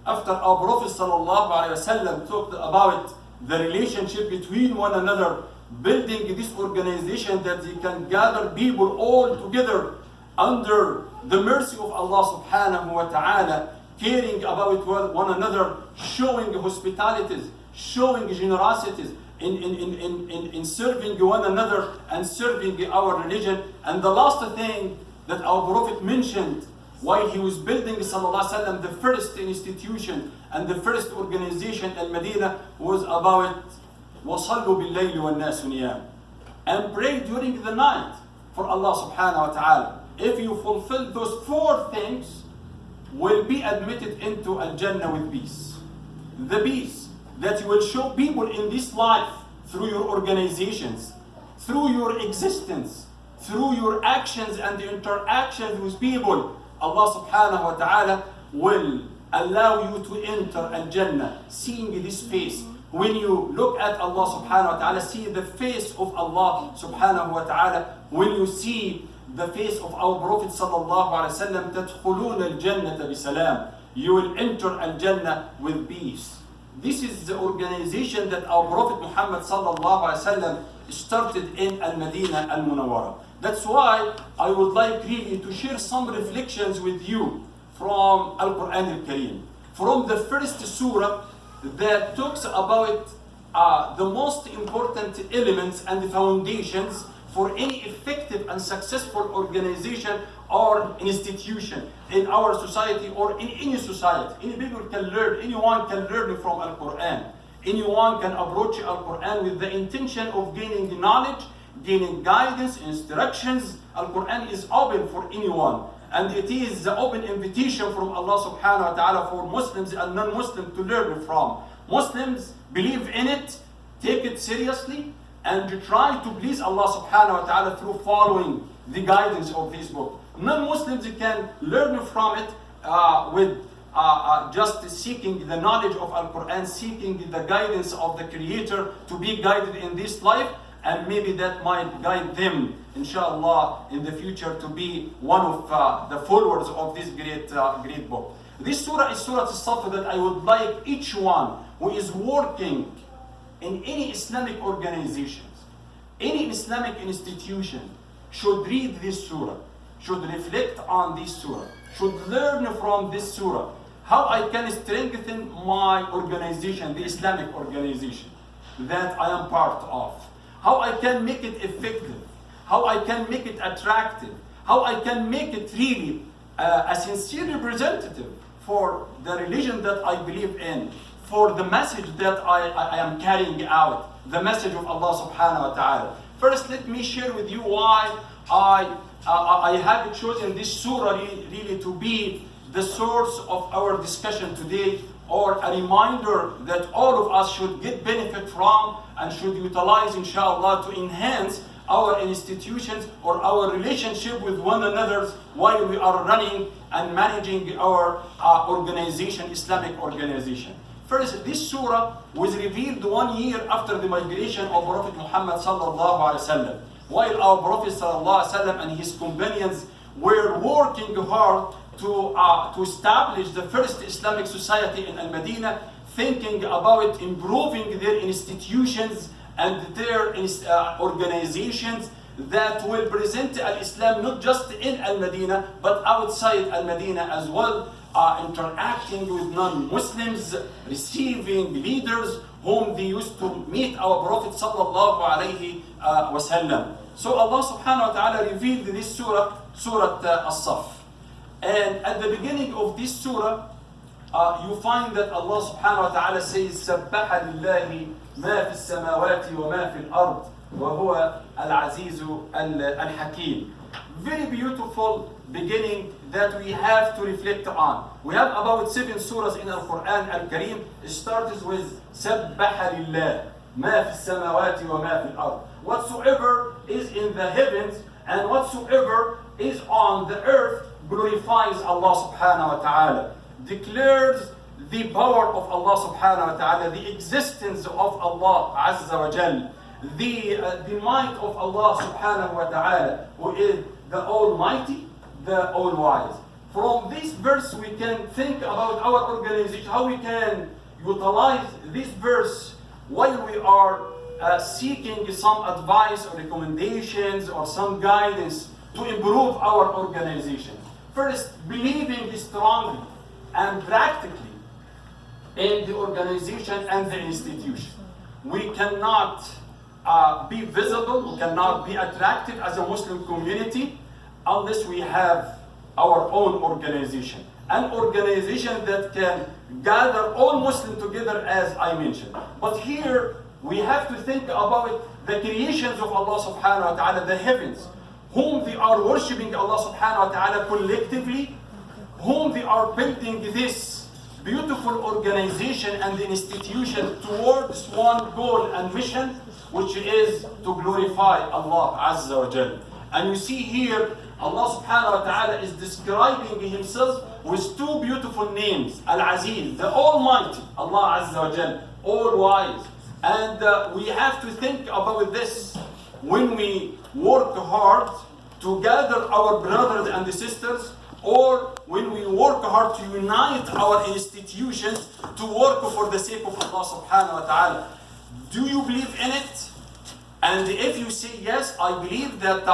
After our Prophet sallallahu alaihi wasallam talked about the relationship between one another, building this organization that they can gather people all together under the mercy of Allah subhanahu wa ta'ala, caring about one another, showing hospitalities, showing generosities in serving one another and serving our religion. And the last thing that our Prophet mentioned while he was building sallallahu alaihi wasallam the first institution and the first organization in Medina was about وَصَلُّوا بِاللَّيْلِ وَالنَّاسُ نِيَامٌ, and pray during the night for Allah subhanahu wa ta'ala. If you fulfill those four things, will be admitted into Al-Jannah with peace. The peace that you will show people in this life through your organizations, through your existence, through your actions and interactions with people. Allah subhanahu wa ta'ala will allow you to enter Al-Jannah seeing this face. When you look at Allah subhanahu wa ta'ala, see the face of Allah subhanahu wa ta'ala. When you see the face of our Prophet sallallahu alaihi wasallam, تدخلون الجنة بسلام, you will enter Al-Jannah with peace. This is the organization that our Prophet Muhammad sallallahu alaihi wasallam started in Al-Madinah Al-Munawwara. That's why I would like really to share some reflections with you from Al-Quran al-Kareem. From the first surah that talks about the most important elements and foundations for any effective and successful organization or institution in our society or in any society. Anyone can learn from Al-Quran. Anyone can approach Al-Quran with the intention of gaining knowledge, gaining guidance, instructions. Al-Quran is open for anyone. And it is the open invitation from Allah subhanahu wa ta'ala for Muslims and non-Muslims to learn from. Muslims believe in it, take it seriously, and try to please Allah subhanahu wa ta'ala through following the guidance of this book. Non-Muslims can learn from it with just seeking the knowledge of Al-Quran, seeking the guidance of the Creator to be guided in this life, and maybe that might guide them, inshallah, in the future to be one of the followers of this great book. This surah is Surah As-Saff that I would like each one who is working in any Islamic organizations, any Islamic institution should read this surah, should reflect on this surah, should learn from this surah, how I can strengthen my organization, the Islamic organization that I am part of, how I can make it effective, how I can make it attractive, how I can make it really a sincere representative for the religion that I believe in, for the message that I am carrying out, the message of Allah subhanahu wa ta'ala. First, let me share with you why I have chosen this surah really to be the source of our discussion today, or a reminder that all of us should get benefit from and should utilize, inshallah, to enhance our institutions or our relationship with one another while we are running and managing our organization, Islamic organization. First, this surah was revealed 1 year after the migration of Prophet Muhammad sallallahu alaihi wasallam, while our Prophet sallallahu alaihi wasallam and his companions were working hard to establish the first Islamic society in Al-Madinah, thinking about improving their institutions and their organizations that will present Al-Islam not just in Al-Madinah but outside Al-Madinah as well, interacting with non-Muslims, receiving leaders whom they used to meet our Prophet sallallahu alaihi wasallam. So Allah subhanahu wa ta'ala revealed this surah, Surah As-Saff. And at the beginning of this surah, you find that Allah subhanahu wa ta'ala says, سَبَّحَ لِلَّهِ مَا فِي السَّمَاوَاتِ وَمَا فِي الْأَرْضِ وَهُوَ الْعَزِيزُ الْحَكِيمُ. Very beautiful beginning that we have to reflect on. We have about 7 surahs in Al-Quran Al-Kareem. It starts with سَبَّحَ لِلَّهِ مَا فِي السَّمَاوَاتِ وَمَا فِي الْأَرْضِ. Whatsoever is in the heavens and whatsoever is on the earth glorifies Allah subhanahu wa ta'ala, declares the power of Allah subhanahu wa ta'ala, the existence of Allah azza wa jal, the might of Allah subhanahu wa ta'ala, who is the Almighty, the All-Wise. From this verse we can think about our organization, how we can utilize this verse while we are seeking some advice or recommendations or some guidance to improve our organization. First, believing strongly and practically in the organization and the institution. We cannot be visible, we cannot be attractive as a Muslim community unless we have our own organization. An organization that can gather all Muslims together, as I mentioned. But here we have to think about the creations of Allah subhanahu wa ta'ala, the heavens, whom they are worshipping Allah subhanahu wa ta'ala collectively, whom they are building this beautiful organization and institution towards one goal and mission, which is to glorify Allah azza wa jal. And you see here, Allah subhanahu wa ta'ala is describing himself with 2 beautiful names, Al-Aziz, the Almighty, Allah azza wa jal, all-wise. And we have to think about this when we work hard to gather our brothers and sisters, or when we work hard to unite our institutions to work for the sake of Allah subhanahu wa ta'ala. Do you believe in it? And if you say yes, I believe that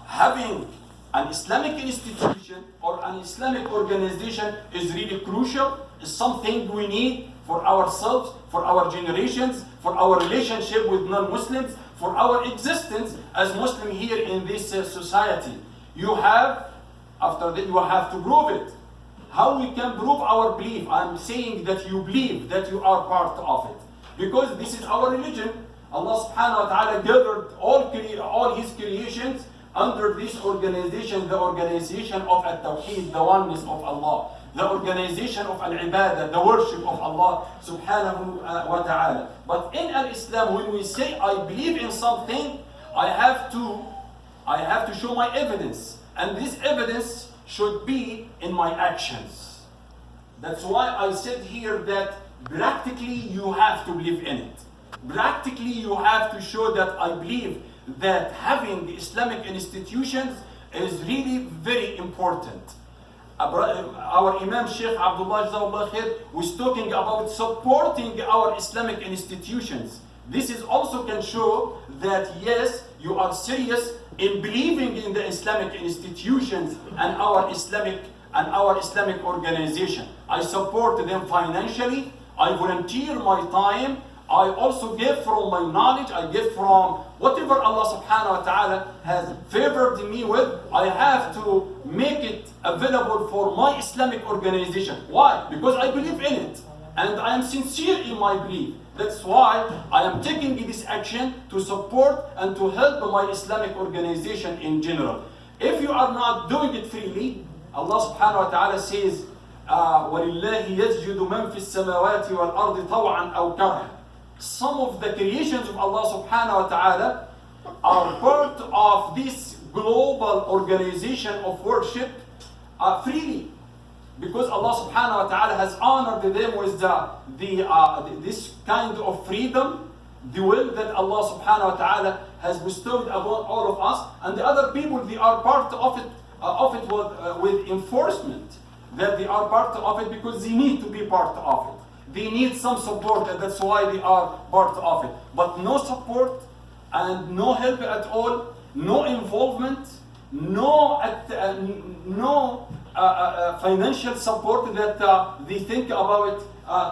having an Islamic institution or an Islamic organization is really crucial, is something we need for ourselves, for our generations, for our relationship with non-Muslims, for our existence as Muslim here in this society. You have, after that, you have to prove it. How we can prove our belief? I'm saying that you believe that you are part of it. Because this is our religion. Allah subhanahu wa ta'ala gathered all His creations under this organization, the organization of At-Tawheed, the oneness of Allah, the organization of Al-Ibadah, the worship of Allah subhanahu wa ta'ala. But in Al-Islam, when we say I believe in something, I have to show my evidence. And this evidence should be in my actions. That's why I said here that practically you have to believe in it. Practically you have to show that I believe that having the Islamic institutions is really very important. Our Imam Sheikh Abdullah Jazakallah Khair was talking about supporting our Islamic institutions. This is also can show that yes, you are serious in believing in the Islamic institutions and our Islamic organization. I support them financially, I volunteer my time, I also give from my knowledge, I give from whatever Allah subhanahu wa ta'ala has favored me with, I have to make it available for my Islamic organization. Why? Because I believe in it. And I am sincere in my belief. That's why I am taking this action to support and to help my Islamic organization in general. If you are not doing it freely, Allah subhanahu wa ta'ala says, وَلِلَّهِ يَسْجُدُ مَنْ فِي السَّمَاوَاتِ وَالْأَرْضِ طَوْعًا أَوْ كَرْهًا. Some of the creations of Allah subhanahu wa ta'ala are part of this global organization of worship freely. Because Allah subhanahu wa ta'ala has honored them with this kind of freedom, the will that Allah subhanahu wa ta'ala has bestowed upon all of us, and the other people, they are part of it with enforcement, that they are part of it because they need to be part of it. They need some support, and that's why they are part of it. But no support and no help at all, no involvement, no financial support that they think about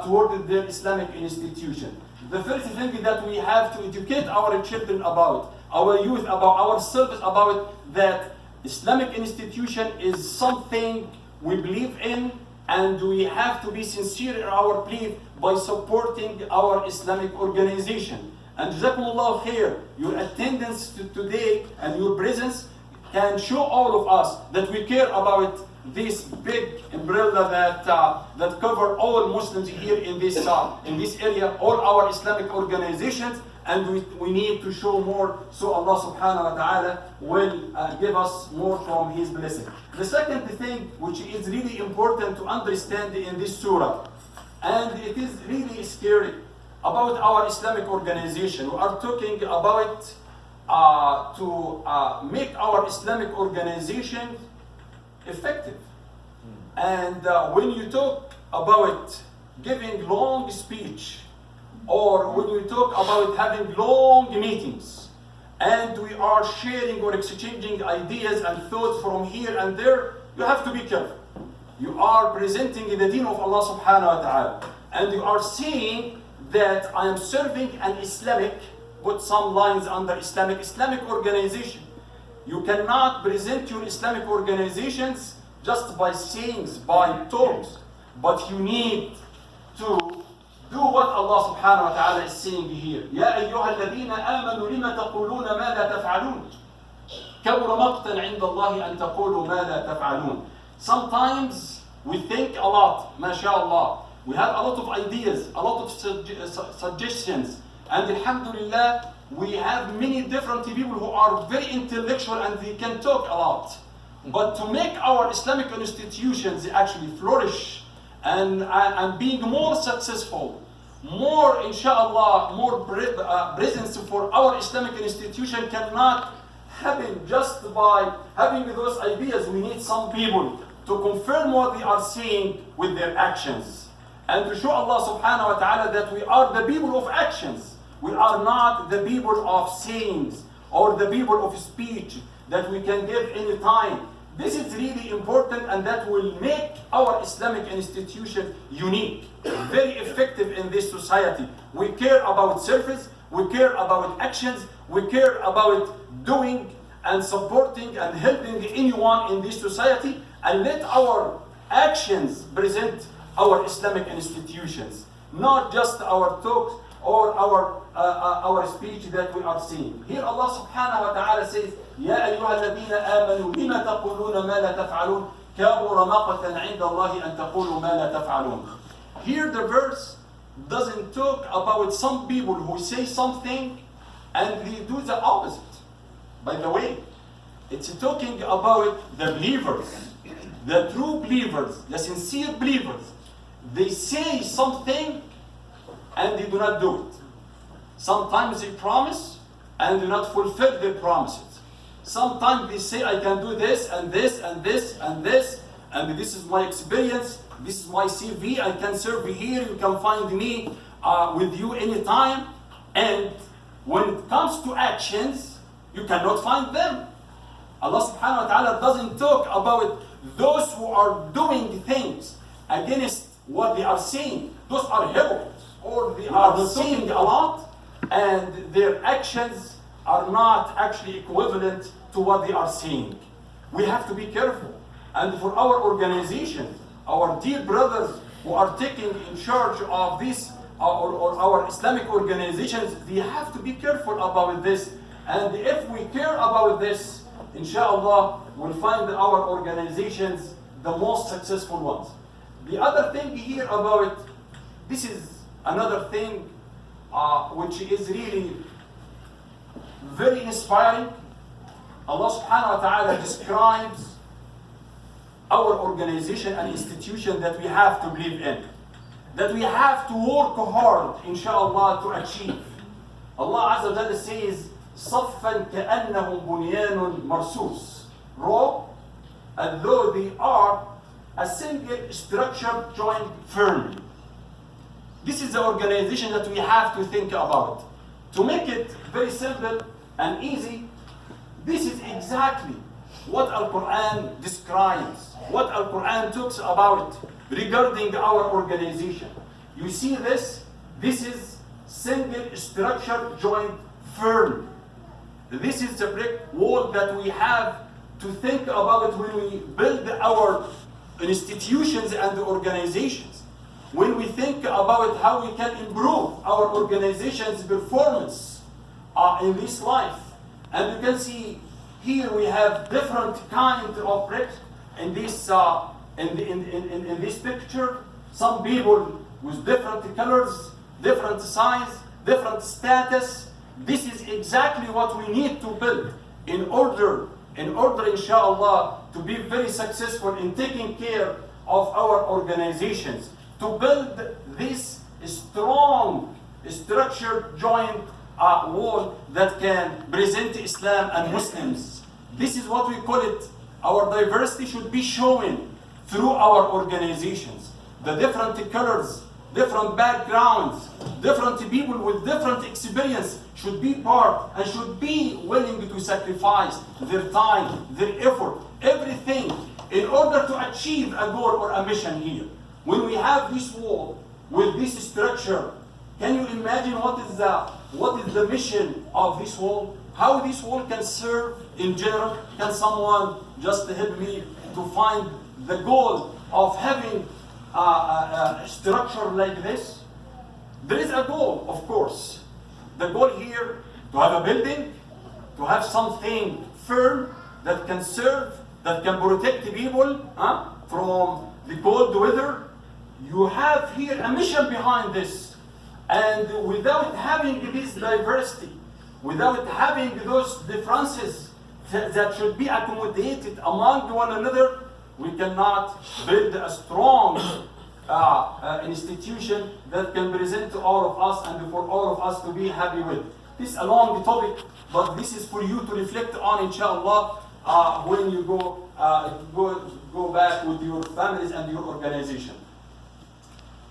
toward their Islamic institution. The first thing that we have to educate our children about, our youth, about ourselves, about that Islamic institution is something we believe in, and we have to be sincere in our belief by supporting our Islamic organization. And Jazakumullah khair, your attendance today and your presence can show all of us that we care about this big umbrella that cover all Muslims here in this area, all our Islamic organizations, and we need to show more, so Allah subhanahu wa ta'ala will give us more from His blessing. The second thing which is really important to understand in this surah, and it is really scary, about our Islamic organization. We are talking about to make our Islamic organization effective. And when you talk about giving long speech, or when you talk about having long meetings, and we are sharing or exchanging ideas and thoughts from here and there, you have to be careful. You are presenting the deen of Allah subhanahu wa ta'ala, and you are saying that I am serving an Islamic, put some lines under Islamic organization. You cannot present your Islamic organizations just by sayings, by talks, but you need to do what Allah subhanahu wa ta'ala is saying here. يا أيها الذين آمنوا لما تقولون ما لا تفعلون كبر مقتا عند الله أن تقولوا ما لا تفعلون. Sometimes we think a lot, mashallah. We have a lot of ideas, a lot of suggestions, and alhamdulillah, we have many different people who are very intellectual and they can talk a lot. But to make our Islamic institutions actually flourish and being more successful, more inshallah, more presence for our Islamic institution cannot happen just by having those ideas. We need some people to confirm what they are saying with their actions, and to show Allah subhanahu wa ta'ala that we are the people of actions. We are not the people of sayings or the people of speech that we can give any time. This is really important, and that will make our Islamic institution unique, very effective in this society. We care about service, we care about actions, we care about doing and supporting and helping anyone in this society, and let our actions present our Islamic institutions, not just our talks or our speech that we are seeing. Here Allah subhanahu wa ta'ala says, يَا أَيُّهَا الَّذِينَ آمَنُوا لِمَ تَقُولُونَ مَا لَا تَفْعَلُونَ كَبُرَ مَقْتًا عِنْدَ اللَّهِ أَن تَقُولُوا مَا لَا تَفْعَلُونَ. Here the verse doesn't talk about some people who say something and they do the opposite. By the way, it's talking about the believers, the true believers, the sincere believers. They say something and they do not do it. Sometimes they promise and do not fulfill their promises. Sometimes they say, I can do this and this and this and this, and this is my experience, this is my CV, I can serve you here, you can find me with you anytime. And when it comes to actions, you cannot find them. Allah subhanahu wa ta'ala doesn't talk about those who are doing things against what they are saying. Those are hypocrites, or they are saying a lot and their actions are not actually equivalent to what they are saying. We have to be careful. And for our organization, our dear brothers who are taking in charge of this, or our Islamic organizations, they have to be careful about this. And if we care about this, inshallah, we'll find our organizations the most successful ones. The other thing here about it, this is another thing which is really very inspiring. Allah subhanahu wa ta'ala describes our organization and institution that we have to believe in, that we have to work hard, inshallah, to achieve. Allah Azza wa Jalla says, صَفًّا كَأَنَّهُمْ بُنْيَانٌ مَرْصُوصٌ, raw, as though they are a single structure joined firmly. This is the organization that we have to think about. To make it very simple and easy, this is exactly what Al-Quran describes, what Al-Quran talks about regarding our organization. You see this? This is single structure joined firm. This is the brick wall that we have to think about when we build our institutions and organizations. When we think about how we can improve our organization's performance in this life. And you can see here we have different kinds of bricks in this in this picture. Some people with different colors, different size, different status. This is exactly what we need to build in order, inshallah, to be very successful in taking care of our organizations. To build this strong, structured, joint wall that can present Islam and Muslims. This is what we call it. Our diversity should be shown through our organizations. The different colors, different backgrounds, different people with different experience should be part and should be willing to sacrifice their time, their effort, everything in order to achieve a goal or a mission here. When we have this wall with this structure, can you imagine what is the mission of this wall? How this wall can serve in general? Can someone just help me to find the goal of having a structure like this? There is a goal, of course. The goal here, to have a building, to have something firm that can serve, that can protect people from the cold weather. You have here a mission behind this. And without having this diversity, without having those differences that should be accommodated among one another, we cannot build a strong institution that can present to all of us and for all of us to be happy with. This is a long topic, but this is for you to reflect on, inshallah, when you go back with your families and your organization.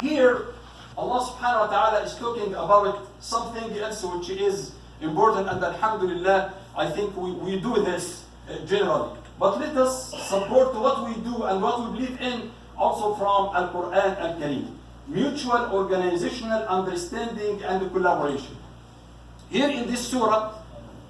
Here, Allah subhanahu wa ta'ala is talking about something else which is important, and alhamdulillah, I think we do this generally. but let us support what we do and what we believe in also from Al-Quran Al-Kareem. Mutual organizational understanding and collaboration. Here in this surah,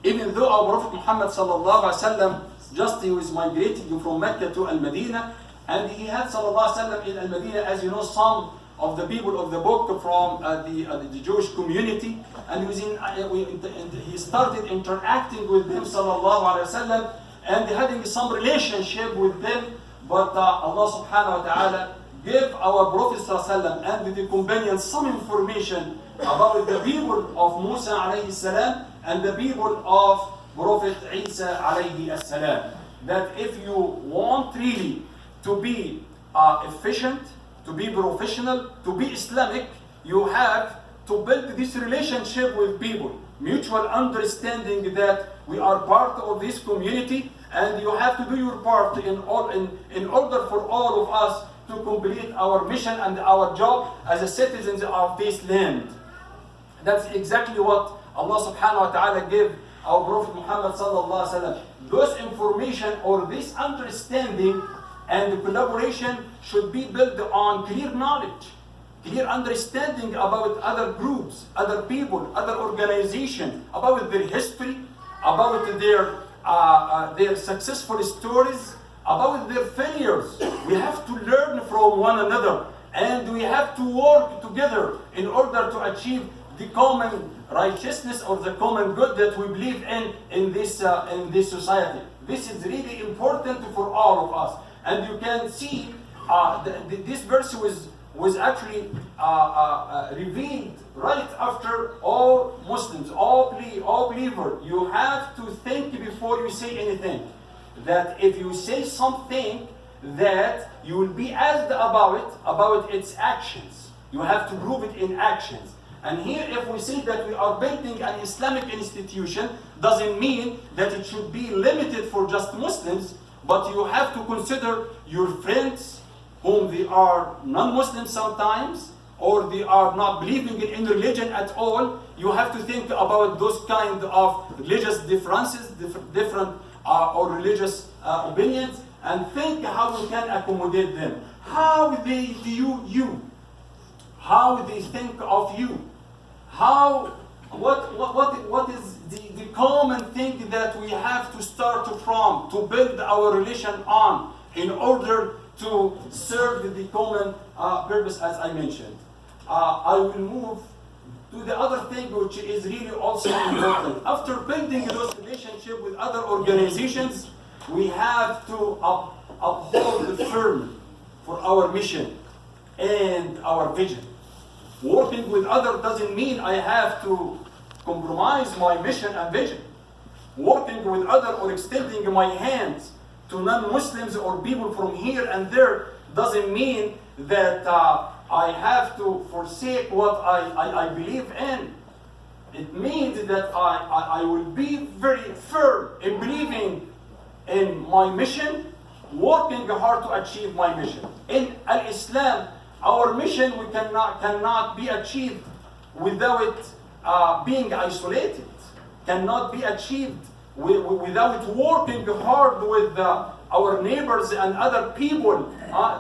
even though our Prophet Muhammad sallallahu alaihi wasallam just he was migrating from Mecca to Al-Madinah, and he had sallallahu alaihi wasallam in Al-Madinah, as you know, some of the people of the book from the Jewish community, and he started interacting with them sallallahu alaihi wasallam and having some relationship with them. But Allah subhanahu wa ta'ala gave our Prophet sallallahu alaihi wasallam and the companions some information about the people of Musa alayhi salam and the people of Prophet Isa alayhi salam. That if you want really to be efficient, to be professional, to be Islamic, you have to build this relationship with people, mutual understanding that we are part of this community, and you have to do your part in order for all of us to complete our mission and our job as a citizens of this land. That's exactly what Allah subhanahu wa ta'ala gave our Prophet Muhammad sallallahu alaihi wasallam. Those information or this understanding and collaboration should be built on clear knowledge, clear understanding about other groups, other people, other organizations, about their history, about their successful stories, about their failures. We have to learn from one another, and we have to work together in order to achieve the common righteousness or the common good that we believe in this society. This is really important for all of us. And you can see this verse was actually revealed right after all Muslims, all believers. You have to think before you say anything. That if you say something, that you will be asked about its actions. You have to prove it in actions. And here, if we say that we are building an Islamic institution, doesn't mean that it should be limited for just Muslims, but you have to consider your friends, whom they are non-Muslims sometimes, or they are not believing in any religion at all. You have to think about those kind of religious differences, different or religious opinions, and think how you can accommodate them. How they view you, how they think of you, what is the common thing that we have to start from, to build our relation on, in order to serve the common purpose, as I mentioned. I will move to the other thing, which is really also important. After building those relationships with other organizations, we have to uphold firm for our mission and our vision. Working with others doesn't mean I have to compromise my mission and vision. Working with others or extending my hands to non-Muslims or people from here and there doesn't mean that I have to forsake what I believe in. It means that I will be very firm in believing in my mission, working hard to achieve my mission. In Al-Islam, our mission cannot be achieved without being isolated, cannot be achieved without working hard with our neighbors and other people,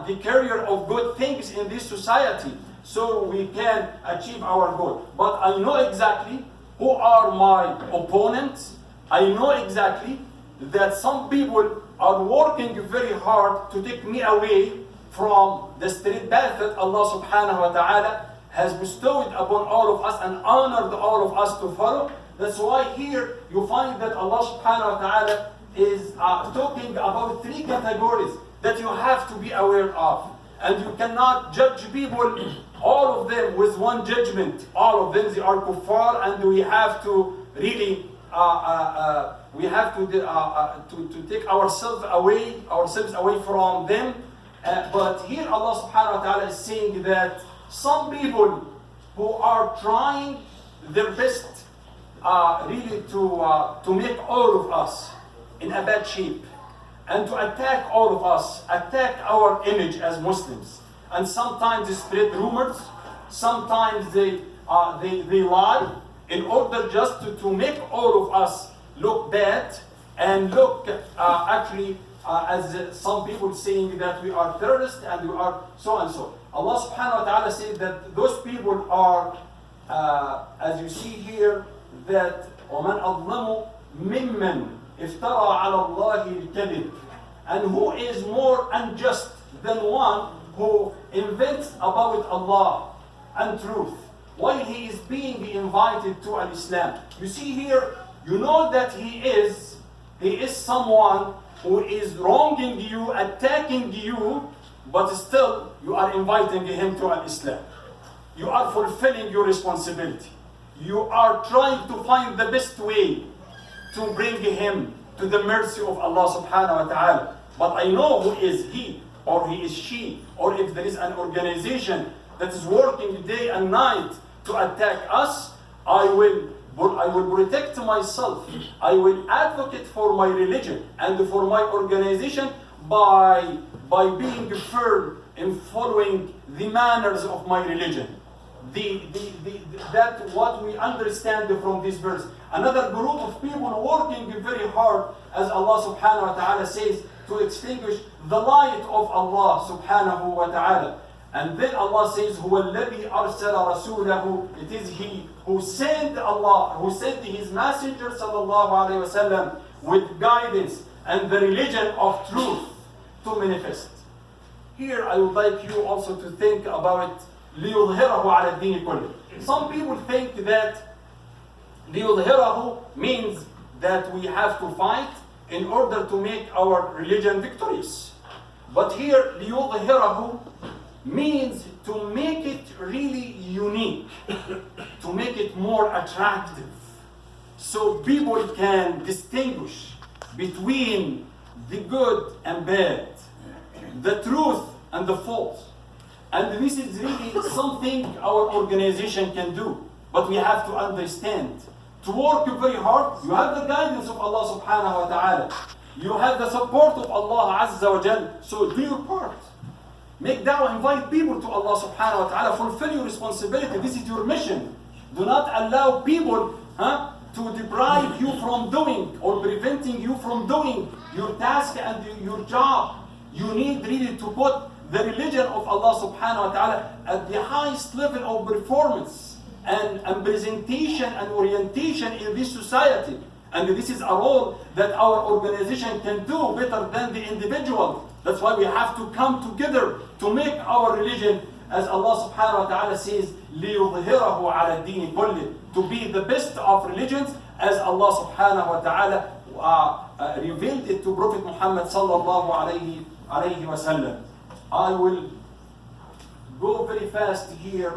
the carrier of good things in this society, so we can achieve our goal. But I know exactly who are my opponents. I know exactly that some people are working very hard to take me away from the straight path that Allah subhanahu wa ta'ala has bestowed upon all of us and honored all of us to follow. That's why here you find that Allah subhanahu wa ta'ala is talking about three categories that you have to be aware of. And you cannot judge people, all of them, with one judgment. All of them, they are kuffar, and we have to really to take ourselves away from them. But here Allah subhanahu wa ta'ala is saying that some people who are trying their best really to make all of us in a bad shape and to attack all of us, attack our image as Muslims. And sometimes they spread rumors, sometimes they lie in order just to make all of us look bad and look as some people saying that we are terrorists and we are so and so. Allah subhanahu wa ta'ala said that those people are, as you see here, that وَمَنْ أَظْلَمُ مِمَّنْ افترى على الله الكذب. And who is more unjust than one who invents about Allah untruth while he is being invited to Islam? You see here, you know that he is someone who is wronging you, attacking you, but still you are inviting him to Islam. You are fulfilling your responsibility. You are trying to find the best way to bring him to the mercy of Allah subhanahu wa ta'ala. But I know who is he, or he is she, or if there is an organization that is working day and night to attack us, I will protect myself. I will advocate for my religion and for my organization by being firm in following the manners of my religion. That what we understand from this verse. Another group of people working very hard, as Allah subhanahu wa ta'ala says, to extinguish the light of Allah subhanahu wa ta'ala. And then Allah says, هُوَ الَّذِي أَرْسَلَ رَسُولَهُ. It is He who sent His Messenger sallallahu alayhi wa sallam with guidance and the religion of truth to manifest. Here I would like you also to think about لِيُظْهِرَهُ عَلَى الدِّينِ كُلِّهِ. Some people think that لِيُظْهِرَهُ means that we have to fight in order to make our religion victorious. But here لِيُظْهِرَهُ means to make it really unique, to make it more attractive, so people can distinguish between the good and bad, the truth and the false. And this is really something our organization can do. But we have to understand, to work very hard, you have the guidance of Allah subhanahu wa ta'ala. You have the support of Allah azza wa jal. So do your part. Make da'wah, invite people to Allah subhanahu wa ta'ala, fulfill your responsibility. This is your mission. Do not allow people to deprive you from doing or preventing you from doing your task and your job. You need really to put the religion of Allah subhanahu wa ta'ala at the highest level of performance and presentation and orientation in this society. And this is a role that our organization can do better than the individual. That's why we have to come together to make our religion, as Allah subhanahu wa ta'ala says, لِيُظْهِرَهُ عَلَى الدِّينِ كُلِّهِ, to be the best of religions, as Allah subhanahu wa ta'ala revealed it to Prophet Muhammad sallallahu alayhi wa sallam. I will go very fast here.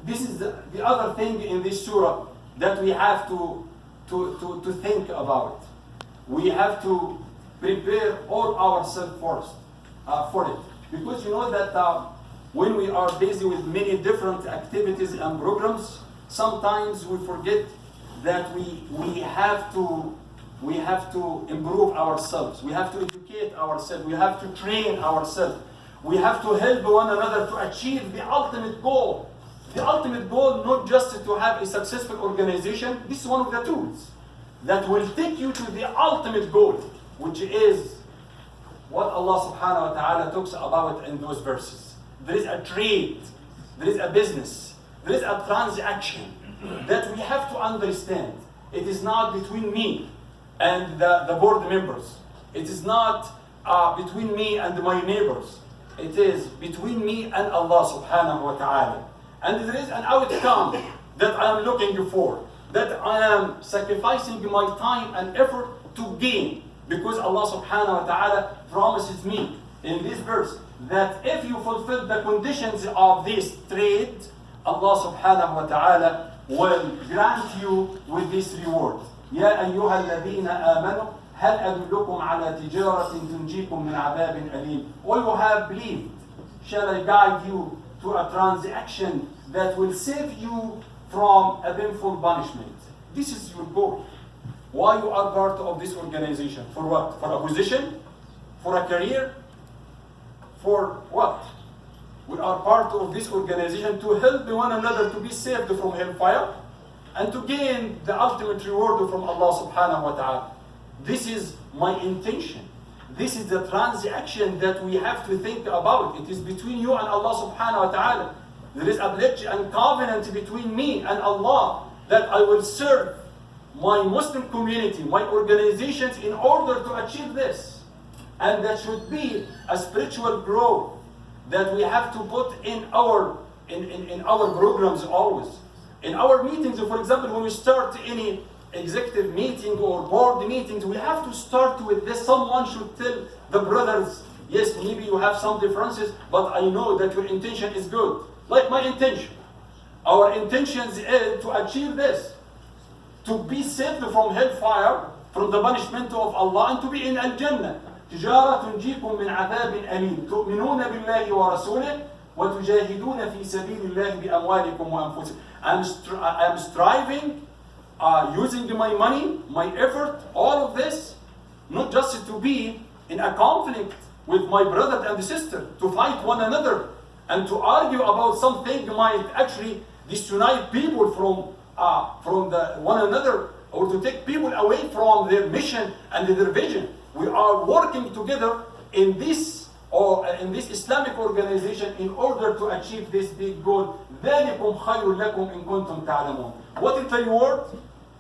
This is the other thing in this surah that we have to think about. We have to prepare all ourselves for it. Because you know that when we are busy with many different activities and programs, sometimes we forget that we have to improve ourselves. We have to educate ourselves. We have to train ourselves. We have to help one another to achieve the ultimate goal. The ultimate goal, not just to have a successful organization. This is one of the tools that will take you to the ultimate goal, which is what Allah subhanahu wa ta'ala talks about in those verses. There is a trade, there is a business, there is a transaction that we have to understand. It is not between me and the board members. It is not between me and my neighbors. It is between me and Allah subhanahu wa ta'ala. And there is an outcome that I am looking for, that I am sacrificing my time and effort to gain. Because Allah subhanahu wa ta'ala promises me in this verse that if you fulfill the conditions of this trade, Allah subhanahu wa ta'ala will grant you with this reward. يا أيها الذين آمنوا هل أدلكم على تجارة تنجيكم من عذاب أليم. All you have believed, shall I guide you to a transaction that will save you from a painful punishment. This is your goal. Why you are part of this organization? For what? For a position? For a career? For what? We are part of this organization to help one another to be saved from hellfire and to gain the ultimate reward from Allah subhanahu wa ta'ala. This is my intention. This is the transaction that we have to think about. It is between you and Allah subhanahu wa ta'ala. There is a pledge and covenant between me and Allah that I will serve my Muslim community, my organizations in order to achieve this. And that should be a spiritual growth that we have to put in our programs always. In our meetings, for example, when we start any executive meeting or board meetings, we have to start with this. Someone should tell the brothers, yes, maybe you have some differences, but I know that your intention is good. Like my intention. Our intentions is to achieve this. To be saved from hellfire, from the punishment of Allah, and to be in Al-Jannah. تجارة تنجيكم من عذاب أليم تؤمنون بالله ورسوله وتجاهدون في سبيل الله بأموالكم وأنفسكم. I am striving, using my money, my effort, all of this, not just to be in a conflict with my brother and sister, to fight one another, and to argue about something might actually disunite people from one another, or to take people away from their mission and their vision. We are working together in this Islamic organization in order to achieve this big goal. ذَلِكُمْ خَيْرٌ لَكُمْ إِن كُنتُمْ تَعْلَمُونَ. What is the reward?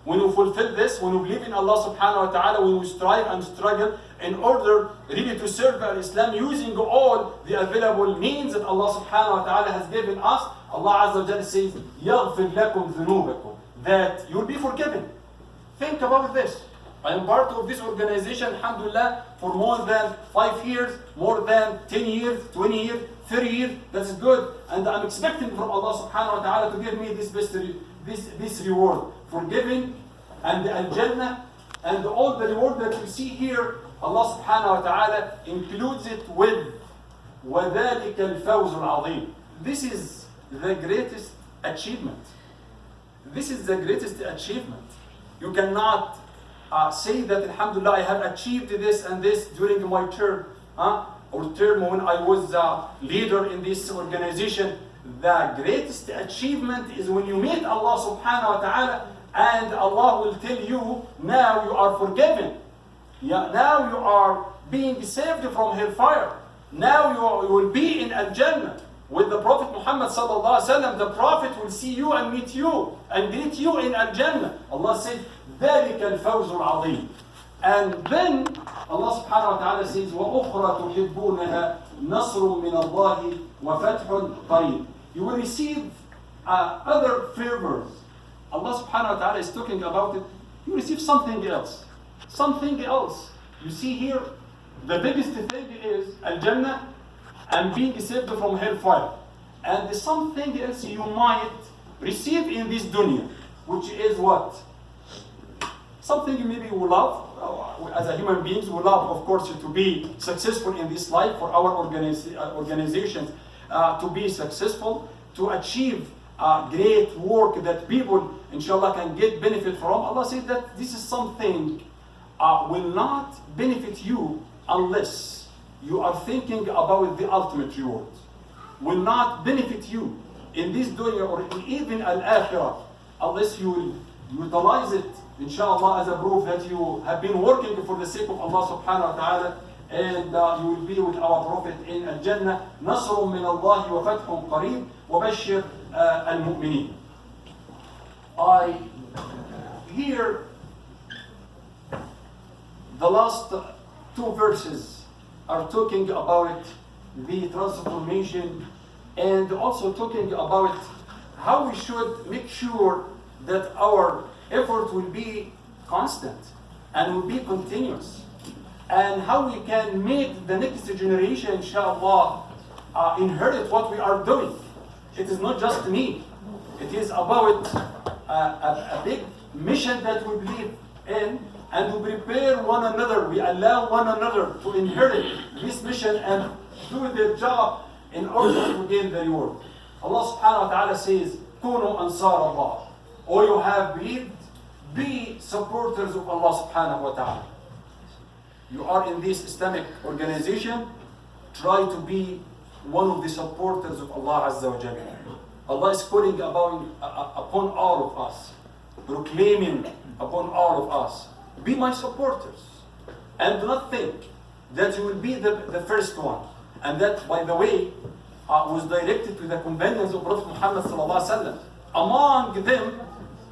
When we fulfill this, when we believe in Allah subhanahu wa ta'ala, when we strive and struggle in order really to serve Islam using all the available means that Allah subhanahu wa ta'ala has given us, Allah Azza wa Jalla says, يَغْفِرْ لَكُمْ ذُنُوبَكُمْ, that you'll be forgiven. Think about this. I am part of this organization, alhamdulillah, for more than 5 years, more than 10 years, 20 years, 30 years. That's good. And I'm expecting from Allah subhanahu wa ta'ala to give me this reward. Forgiving and the Al-Jannah and all the reward that you see here, Allah subhanahu wa ta'ala includes it with وَذَلِكَ الْفَوْزُ الْعَظِيمُ. This is the greatest achievement. This is the greatest achievement. You cannot say that, alhamdulillah, I have achieved this and this during my term, or term when I was a leader in this organization. The greatest achievement is when you meet Allah subhanahu wa ta'ala and Allah will tell you, now you are forgiven. Now you are being saved from hellfire. Now you will be in Al-Jannah with the Prophet Muhammad sallallahu alaihi wasallam. The Prophet will see you and meet you and greet you in Al-Jannah. Allah said, ذَلِكَ الْفَوْزُ الْعَظِيمُ. And then Allah subhanahu wa ta'ala says, وَأُخْرَى تُحِبُّونَهَا نَصْرٌ مِّنَ اللَّهِ وَفَتْحٌ قَرِيبٌ. You will receive other favors. Allah subhanahu wa ta'ala is talking about it. You receive something else. Something else. You see here, the biggest thing is Al-Jannah and being saved from hellfire. And there's something else you might receive in this dunya, which is what? Something maybe we love, as a human beings, we love, of course, to be successful in this life, for our organizations to be successful, to achieve great work that people, inshallah, can get benefit from. Allah says that this is something will not benefit you unless you are thinking about the ultimate reward. Will not benefit you in this dunya or even al-akhirah unless you will utilize it, inshallah, as a proof that you have been working for the sake of Allah subhanahu wa ta'ala, and you will be with our Prophet in Al-Jannah. نَصْرٌ مِّنَ اللَّهِ وَفَتْحٌ قَرِيبٌ وَبَشِّرْ الْمُؤْمِنِينَ. I hear the last 2 verses are talking about the transformation and also talking about how we should make sure that our effort will be constant and will be continuous, and how we can make the next generation, inshallah, inherit what we are doing. It is not just me. It is about a big mission that we believe in, and we prepare one another. We allow one another to inherit this mission and do their job in order to gain the reward. Allah subhanahu wa ta'ala says, كُونُوا أَنصَارَ اللَّهِ. Or you have believed, be supporters of Allah subhanahu wa ta'ala. You are in this Islamic organization, try to be one of the supporters of Allah Azza wa Jalla. Allah is calling upon all of us, proclaiming upon all of us, be my supporters. And do not think that you will be the first one. And that, by the way, was directed to the companions of Prophet Muhammad sallallahu alaihi wasallam. Among them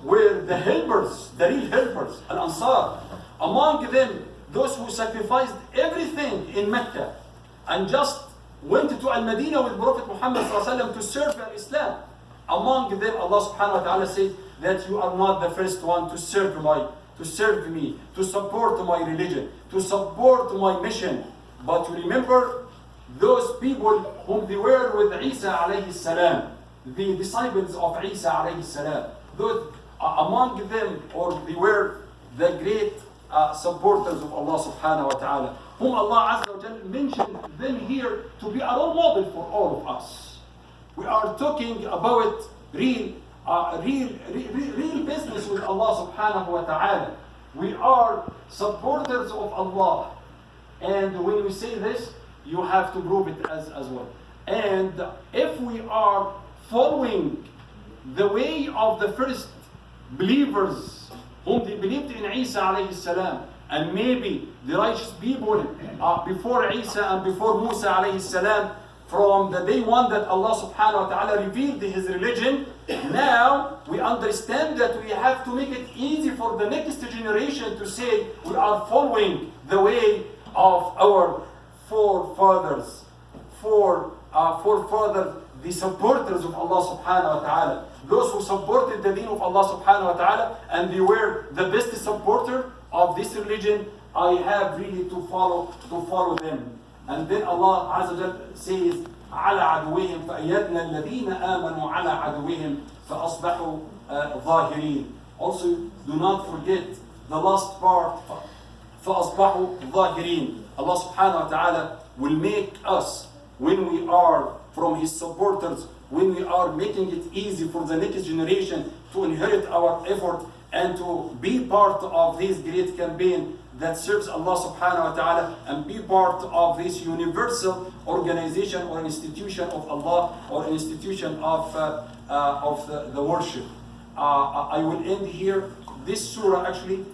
were the helpers, the real helpers, Al-Ansar. Among them, those who sacrificed everything in Mecca and just went to Al-Madinah with Prophet Muhammad sallallahu alaihi wasallam to serve Islam. Among them, Allah subhanahu wa ta'ala said that you are not the first one to serve me, to support my religion, to support my mission. But you remember those people whom they were with Isa alayhi salam, the disciples of Isa alayhi salam. Those among them, or they were the great supporters of Allah subhanahu wa ta'ala, whom Allah Azza wa Jalla mentioned them here to be a role model for all of us. We are talking about real business with Allah subhanahu wa ta'ala. We are supporters of Allah. And when we say this, you have to prove it as well. And if we are following the way of the first believers, whom they believed in Isa alayhi salam, and maybe the righteous people before Isa and before Musa alayhi salam, from the day one that Allah subhanahu wa ta'ala revealed his religion, now we understand that we have to make it easy for the next generation to say we are following the way of our forefathers, the supporters of Allah subhanahu wa ta'ala, those who supported the deen of Allah subhanahu wa ta'ala, and they were the best supporter of this religion. I have really to follow them. And then Allah Azza wa Jalla says, على عدوهم فأيدنا الذين آمنوا على عدوهم فأصبحوا ظاهرين. Also, do not forget the last part. فأصبحوا ظاهرين. Allah subhanahu wa ta'ala will make us, when we are from His supporters, when we are making it easy for the next generation to inherit our effort and to be part of this great campaign that serves Allah subhanahu wa ta'ala, and be part of this universal organization or institution of Allah, or institution of the worship. I will end here. This surah actually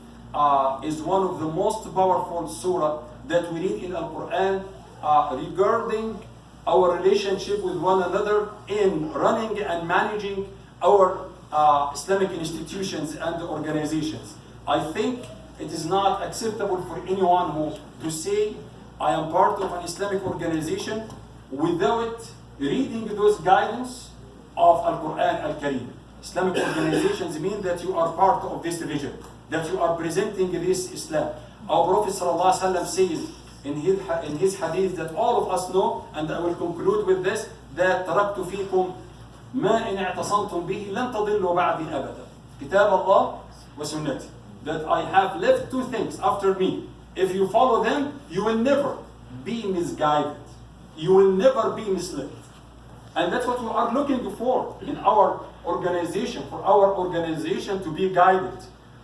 is one of the most powerful surah that we read in Al-Quran regarding our relationship with one another in running and managing our Islamic institutions and organizations. I think it is not acceptable for anyone who to say, I am part of an Islamic organization without reading those guidance of Al-Quran Al-Kareem. Islamic organizations mean that you are part of this religion, that you are presenting this Islam. Our Prophet ﷺ says in his hadith that all of us know, and I will conclude with this, that تركت فيكم ما إن اعتصمتم به لن تضلوا بعدي أبدا. كتاب الله وسنتي. That I have left two things after me. If you follow them, you will never be misguided. You will never be misled. And that's what we are looking for in our organization, for our organization to be guided,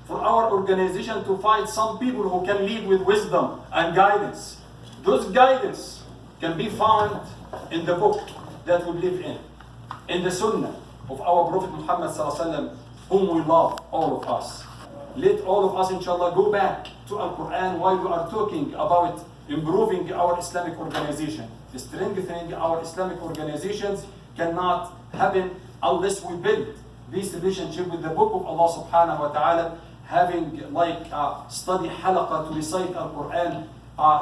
for our organization to find some people who can lead with wisdom and guidance. Those guidance can be found in the book that we live in the Sunnah of our Prophet Muhammad sallallahu alaihi wasallam, whom we love, all of us. Let all of us, inshallah, go back to Al-Quran while we are talking about improving our Islamic organization. Strengthening our Islamic organizations cannot happen unless we build this relationship with the book of Allah subhanahu wa ta'ala, having like study halaqa to recite Al-Quran,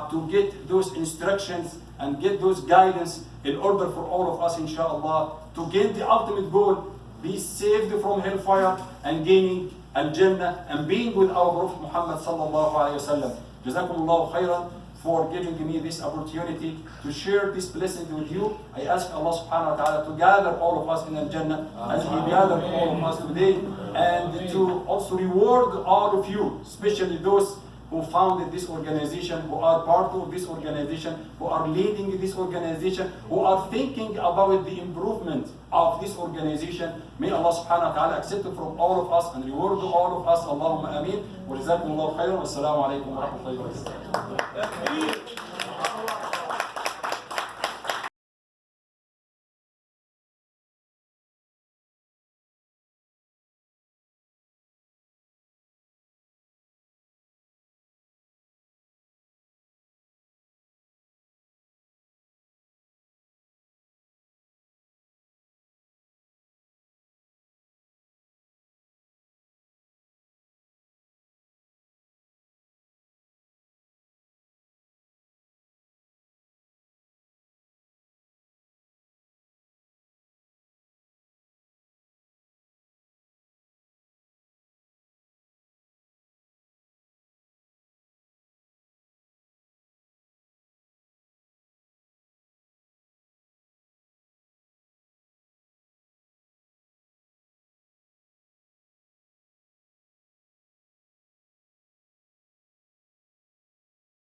to get those instructions and get those guidance in order for all of us, inshallah, to gain the ultimate goal, be saved from hellfire and gaining Al-Jannah and being with our Prophet Muhammad sallallahu alayhi wa sallam. Jazakumullahu khairan for giving me this opportunity to share this blessing with you. I ask Allah subhanahu wa ta'ala to gather all of us in Al-Jannah as He gathered all of us today, and to also reward all of you, especially those who founded this organization, who are part of this organization, who are leading this organization, who are thinking about the improvement of this organization. May Allah subhanahu wa ta'ala accept it from all of us and reward all of us. Allahumma ameen. Wa jazakumullahu khairan. Wassalamu alaikum wa rahmatullahi wa barakatuh.